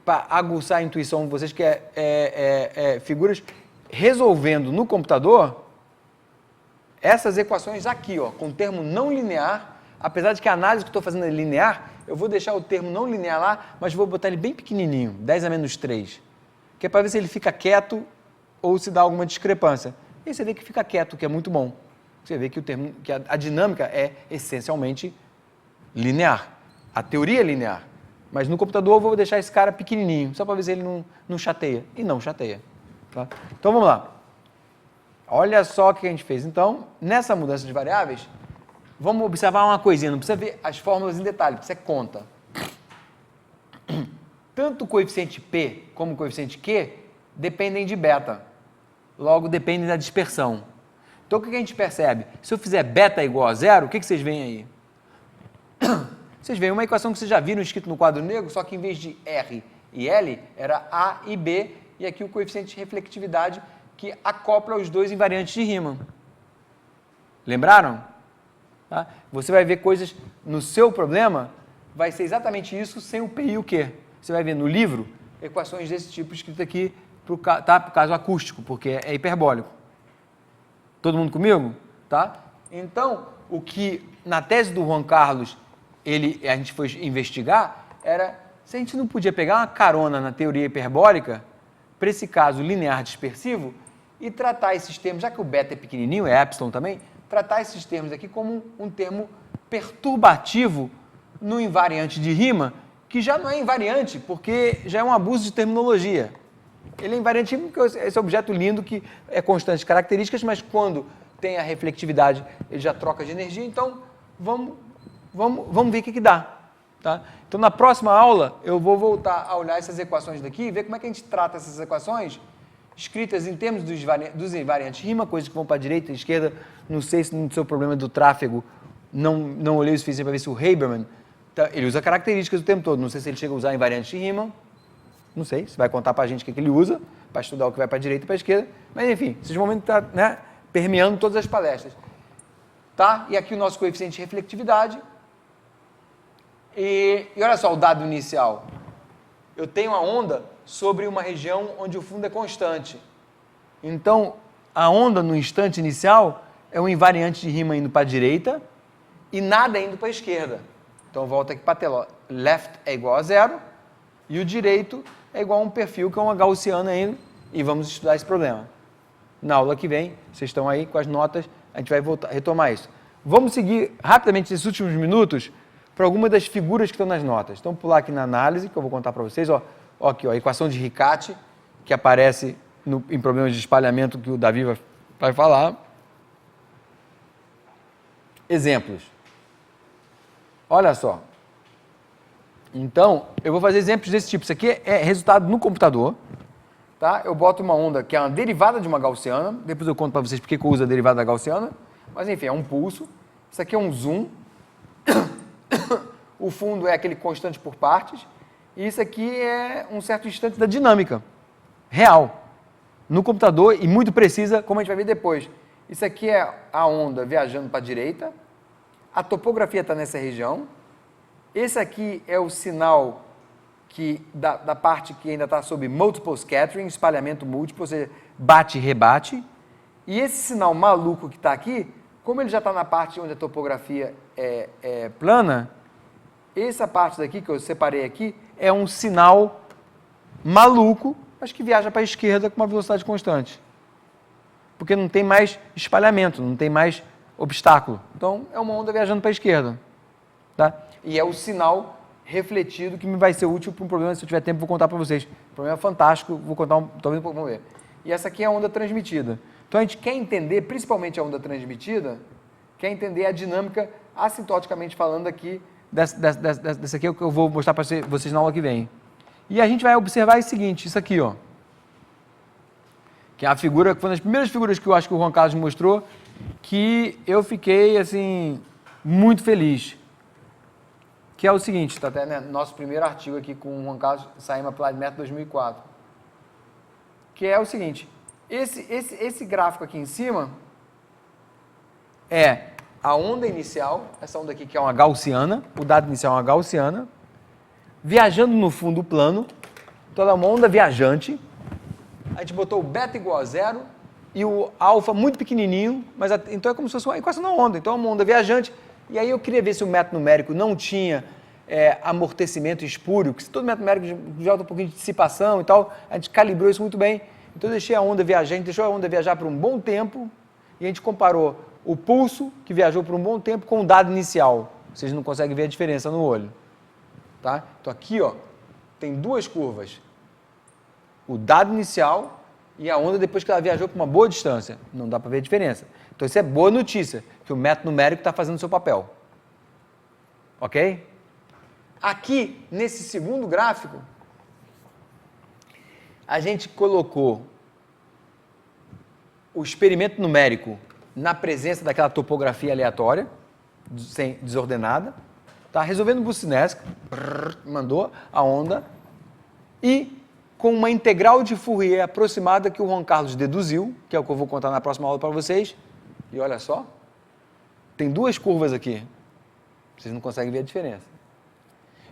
para aguçar a intuição de vocês, que figuras resolvendo no computador essas equações aqui, ó, com termo não linear, apesar de que a análise que eu estou fazendo é linear, eu vou deixar o termo não linear lá, mas vou botar ele bem pequenininho, 10 a menos 3, que é para ver se ele fica quieto ou se dá alguma discrepância. E você vê que fica quieto, que é muito bom. Você vê que a dinâmica é essencialmente linear. A teoria é linear. Mas no computador eu vou deixar esse cara pequenininho, só para ver se ele não chateia. E não chateia. Tá? Então vamos lá. Olha só o que a gente fez. Então, nessa mudança de variáveis, vamos observar uma coisinha. Não precisa ver as fórmulas em detalhe, precisa conta. Tanto o coeficiente P como o coeficiente Q dependem de beta. Logo, dependem da dispersão. Então, o que a gente percebe? Se eu fizer beta igual a zero, o que vocês veem aí? Vocês veem uma equação que vocês já viram escrito no quadro negro, só que em vez de R e L, era A e B, e aqui o coeficiente de reflectividade que acopla os dois invariantes de Riemann. Lembraram? Tá? Você vai ver coisas no seu problema, vai ser exatamente isso sem o P e o Q. Você vai ver no livro equações desse tipo escritas aqui pro caso acústico, porque é hiperbólico. Todo mundo comigo? Tá? Então, o que na tese do Juan Carlos a gente foi investigar era se a gente não podia pegar uma carona na teoria hiperbólica para esse caso linear dispersivo e tratar esses termos, já que o beta é pequenininho, é epsilon também, tratar esses termos aqui como um termo perturbativo no invariante de Riemann, que já não é invariante, porque já é um abuso de terminologia. Ele é invariante porque esse objeto lindo que é constante de características, mas quando tem a reflectividade, ele já troca de energia. Então, vamos ver o que dá. Tá? Então, na próxima aula, eu vou voltar a olhar essas equações daqui e ver como é que a gente trata essas equações escritas em termos dos invariantes Riemann, coisas que vão para a direita e esquerda. Não sei se no seu problema do tráfego, não olhei o suficiente para ver se o Haberman, ele usa características o tempo todo. Não sei se ele chega a usar invariantes de Riemann. Não sei, você vai contar para a gente o que ele usa, para estudar o que vai para a direita e para a esquerda. Mas, enfim, esses momentos estão permeando todas as palestras. Tá? E aqui o nosso coeficiente de reflectividade. E olha só o dado inicial. Eu tenho a onda sobre uma região onde o fundo é constante. Então, a onda no instante inicial é um invariante de Riemann indo para a direita e nada indo para a esquerda. Então, volta aqui para a tela. Left é igual a zero e o direito é igual a um perfil que é uma gaussiana ainda. E vamos estudar esse problema. Na aula que vem, vocês estão aí com as notas, a gente vai retomar isso. Vamos seguir rapidamente esses últimos minutos para algumas das figuras que estão nas notas. Então, pular aqui na análise, que eu vou contar para vocês. Aqui, a equação de Riccati, que aparece em problemas de espalhamento que o Davi vai falar. Exemplos. Olha só. Então, eu vou fazer exemplos desse tipo. Isso aqui é resultado no computador. Tá? Eu boto uma onda que é uma derivada de uma gaussiana. Depois eu conto para vocês porque eu uso a derivada da gaussiana. Mas, enfim, é um pulso. Isso aqui é um zoom. O fundo é aquele constante por partes. E isso aqui é um certo instante da dinâmica real. No computador e muito precisa, como a gente vai ver depois. Isso aqui é a onda viajando para a direita. A topografia está nessa região. Esse aqui é o sinal da parte que ainda está sob multiple scattering, espalhamento múltiplo, ou seja, bate e rebate. E esse sinal maluco que está aqui, como ele já está na parte onde a topografia é plana, essa parte daqui que eu separei aqui é um sinal maluco, mas que viaja para a esquerda com uma velocidade constante. Porque não tem mais espalhamento, não tem mais obstáculo. Então, é uma onda viajando para a esquerda. Tá? E é o sinal refletido que me vai ser útil para um problema, se eu tiver tempo, vou contar para vocês. Um problema fantástico, vou contar talvez vamos ver. E essa aqui é a onda transmitida. Então, a gente quer entender, principalmente a onda transmitida, quer entender a dinâmica, assintoticamente falando aqui, dessa aqui que eu vou mostrar para vocês na aula que vem. E a gente vai observar o seguinte, isso aqui, ó. Que é a figura, que foi uma das primeiras figuras que eu acho que o Juan Carlos mostrou, que eu fiquei, assim, muito feliz. Que é o seguinte, está até no nosso primeiro artigo aqui com o Juan Carlos, saímos pela Método 2004. Que é o seguinte, esse gráfico aqui em cima é a onda inicial, essa onda aqui que é uma gaussiana, o dado inicial é uma gaussiana, viajando no fundo plano, toda uma onda viajante. A gente botou o beta igual a zero e o alfa muito pequenininho, mas então é como se fosse uma equação na onda. Então é uma onda viajante. E aí eu queria ver se o método numérico não tinha amortecimento espúrio, que se todo método numérico joga um pouquinho de dissipação e tal, a gente calibrou isso muito bem. Então eu deixei a onda viajar, a gente deixou a onda viajar por um bom tempo e a gente comparou o pulso, que viajou por um bom tempo, com o dado inicial. Vocês não conseguem ver a diferença no olho. Tá? Então aqui, ó, tem duas curvas. O dado inicial e a onda depois que ela viajou por uma boa distância. Não dá para ver a diferença. Então isso é boa notícia, que o método numérico está fazendo o seu papel. Ok? Aqui, nesse segundo gráfico, a gente colocou o experimento numérico na presença daquela topografia aleatória, desordenada, tá? Resolvendo o Bussinesq, mandou a onda, e com uma integral de Fourier aproximada que o Juan Carlos deduziu, que é o que eu vou contar na próxima aula para vocês, e olha só, tem duas curvas aqui, vocês não conseguem ver a diferença.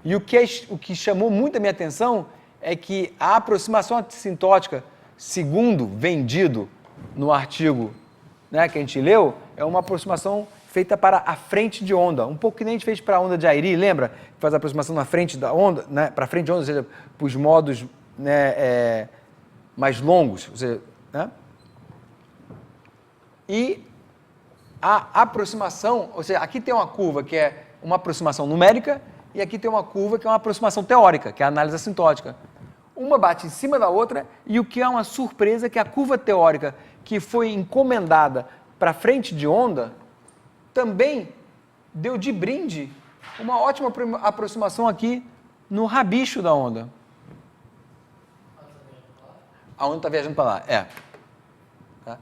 E o que chamou muito a minha atenção é que a aproximação assintótica, segundo vendido no artigo, né, que a gente leu, é uma aproximação feita para a frente de onda, um pouco que nem a gente fez para a onda de Airy, lembra? Que faz a aproximação na frente da onda, né, para frente de onda, ou seja, para os modos, né, mais longos, ou seja, né? E a aproximação, ou seja, aqui tem uma curva que é uma aproximação numérica e aqui tem uma curva que é uma aproximação teórica, que é a análise assintótica. Uma bate em cima da outra e o que é uma surpresa é que a curva teórica que foi encomendada para frente de onda também deu de brinde uma ótima aproximação aqui no rabicho da onda. A onda está viajando para lá, Tá?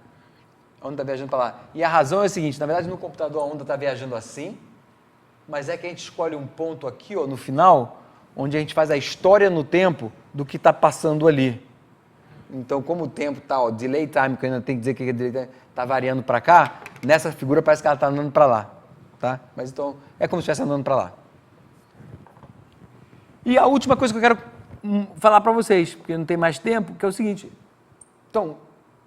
A onda está viajando para lá. E a razão é a seguinte, na verdade no computador a onda está viajando assim, mas é que a gente escolhe um ponto aqui, ó, no final, onde a gente faz a história no tempo do que está passando ali. Então, como o tempo está, delay time, que eu ainda tenho que dizer que está variando para cá, nessa figura parece que ela está andando para lá. Tá? Mas então, é como se estivesse andando para lá. E a última coisa que eu quero falar para vocês, porque não tem mais tempo, que é o seguinte. Então,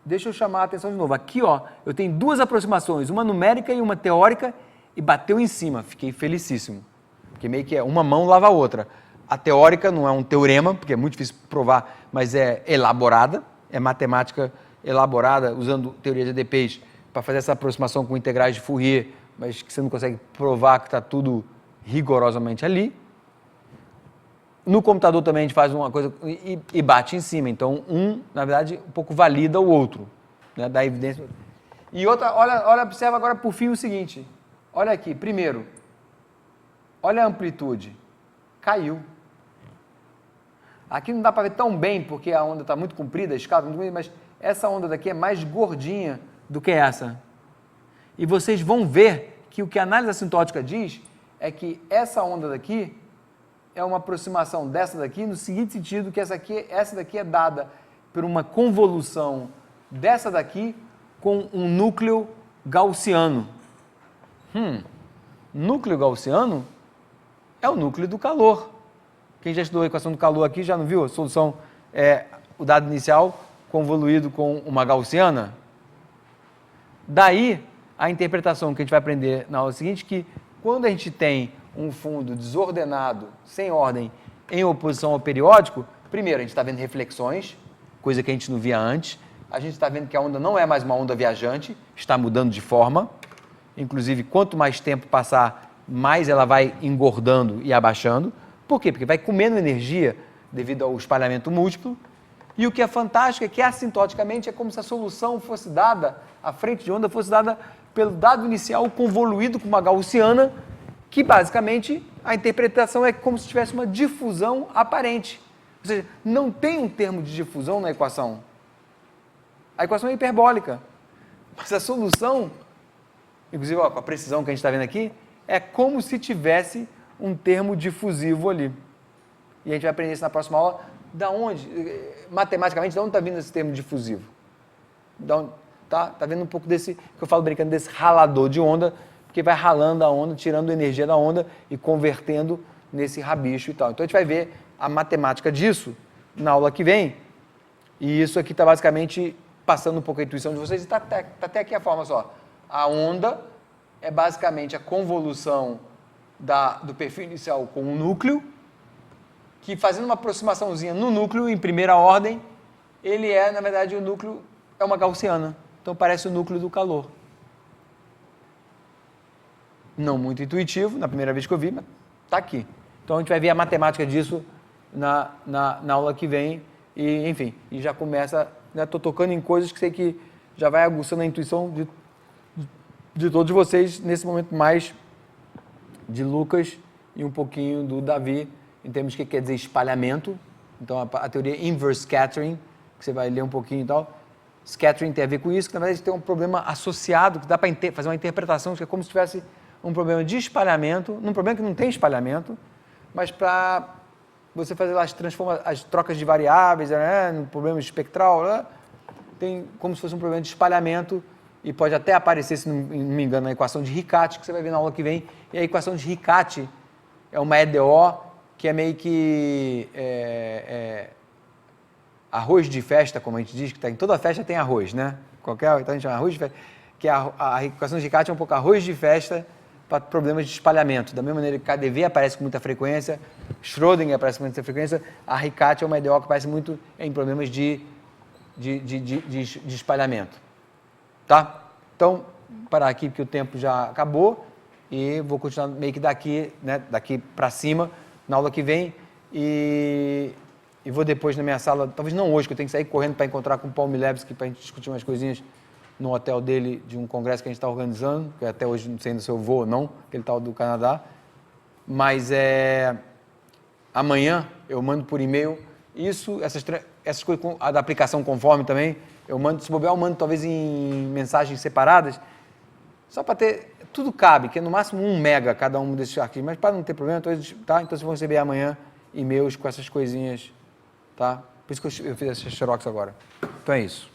deixa eu chamar a atenção de novo. Aqui, ó, eu tenho duas aproximações, uma numérica e uma teórica, e bateu em cima. Fiquei felicíssimo. Porque meio que é uma mão lava a outra. A teórica não é um teorema, porque é muito difícil provar, mas é elaborada, é matemática elaborada, usando teoria de ADPs, para fazer essa aproximação com integrais de Fourier, mas que você não consegue provar que está tudo rigorosamente ali. No computador também a gente faz uma coisa e bate em cima, então na verdade, um pouco valida o outro, né, dá evidência. E outra, olha, observa agora por fim o seguinte, olha aqui, primeiro, olha a amplitude, caiu. Aqui não dá para ver tão bem, porque a onda está muito comprida, a escala muito comprida, mas essa onda daqui é mais gordinha do que essa. E vocês vão ver que o que a análise assintótica diz é que essa onda daqui é uma aproximação dessa daqui, no seguinte sentido, que essa daqui é dada por uma convolução dessa daqui com um núcleo gaussiano. Núcleo gaussiano é o núcleo do calor. Quem já estudou a equação do calor aqui já não viu? A solução é o dado inicial convoluído com uma gaussiana. Daí, a interpretação que a gente vai aprender na aula seguinte, que quando a gente tem um fundo desordenado, sem ordem, em oposição ao periódico, primeiro, a gente está vendo reflexões, coisa que a gente não via antes. A gente está vendo que a onda não é mais uma onda viajante, está mudando de forma. Inclusive, quanto mais tempo passar, mais ela vai engordando e abaixando. Por quê? Porque vai comendo energia devido ao espalhamento múltiplo. E o que é fantástico é que, assintoticamente, é como se a solução fosse dada, a frente de onda fosse dada pelo dado inicial convoluído com uma gaussiana, que, basicamente, a interpretação é como se tivesse uma difusão aparente. Ou seja, não tem um termo de difusão na equação. A equação é hiperbólica. Mas a solução, inclusive ó, com a precisão que a gente está vendo aqui, é como se tivesse um termo difusivo ali. E a gente vai aprender isso na próxima aula. Da onde, matematicamente, de onde está vindo esse termo difusivo? Tá vendo um pouco desse, que eu falo brincando, desse ralador de onda, porque vai ralando a onda, tirando energia da onda e convertendo nesse rabicho e tal. Então a gente vai ver a matemática disso na aula que vem. E isso aqui está basicamente passando um pouco a intuição de vocês. E está até aqui a forma só. A onda é basicamente a convolução do perfil inicial com o núcleo, que fazendo uma aproximaçãozinha no núcleo, em primeira ordem, ele é, na verdade, o núcleo é uma gaussiana. Então parece o núcleo do calor. Não muito intuitivo, na primeira vez que eu vi, mas está aqui. Então a gente vai ver a matemática disso na aula que vem. E, enfim, e já começa, estou tocando em coisas que sei que já vai aguçando a intuição de todos vocês, nesse momento mais de Lucas e um pouquinho do Davi, em termos de que quer dizer espalhamento. Então, a teoria inverse scattering, que você vai ler um pouquinho e tal. Scattering tem a ver com isso, que na verdade tem um problema associado, que dá para fazer uma interpretação, que é como se tivesse um problema de espalhamento, num problema que não tem espalhamento, mas para você fazer lá as trocas de variáveis, né, no problema espectral, né, tem como se fosse um problema de espalhamento, e pode até aparecer, se não me engano, na equação de Riccati, que você vai ver na aula que vem. E a equação de Riccati é uma EDO, que é meio que arroz de festa, como a gente diz, que tá, em toda festa tem arroz, né? Então a gente chama arroz de festa, que a equação de Riccati é um pouco arroz de festa para problemas de espalhamento. Da mesma maneira que KdV aparece com muita frequência, Schrödinger aparece com muita frequência, a Riccati é uma EDO que aparece muito em problemas de espalhamento. Tá? Então, parar aqui porque o tempo já acabou e vou continuar meio que daqui, né, daqui para cima, na aula que vem, e vou depois na minha sala, talvez não hoje, que eu tenho que sair correndo para encontrar com o Paul Milevski para a gente discutir umas coisinhas no hotel dele, de um congresso que a gente está organizando, que até hoje não sei ainda se eu vou ou não, aquele tal do Canadá, mas amanhã eu mando por e-mail essas coisas, a da aplicação conforme também, eu mando, se bobear, eu mando talvez em mensagens separadas, só para ter, tudo cabe, que é no máximo 1 mega cada um desses arquivos, mas para não ter problema, então vocês vão receber amanhã e-mails com essas coisinhas, tá? Por isso que eu fiz essa xerox agora. Então é isso.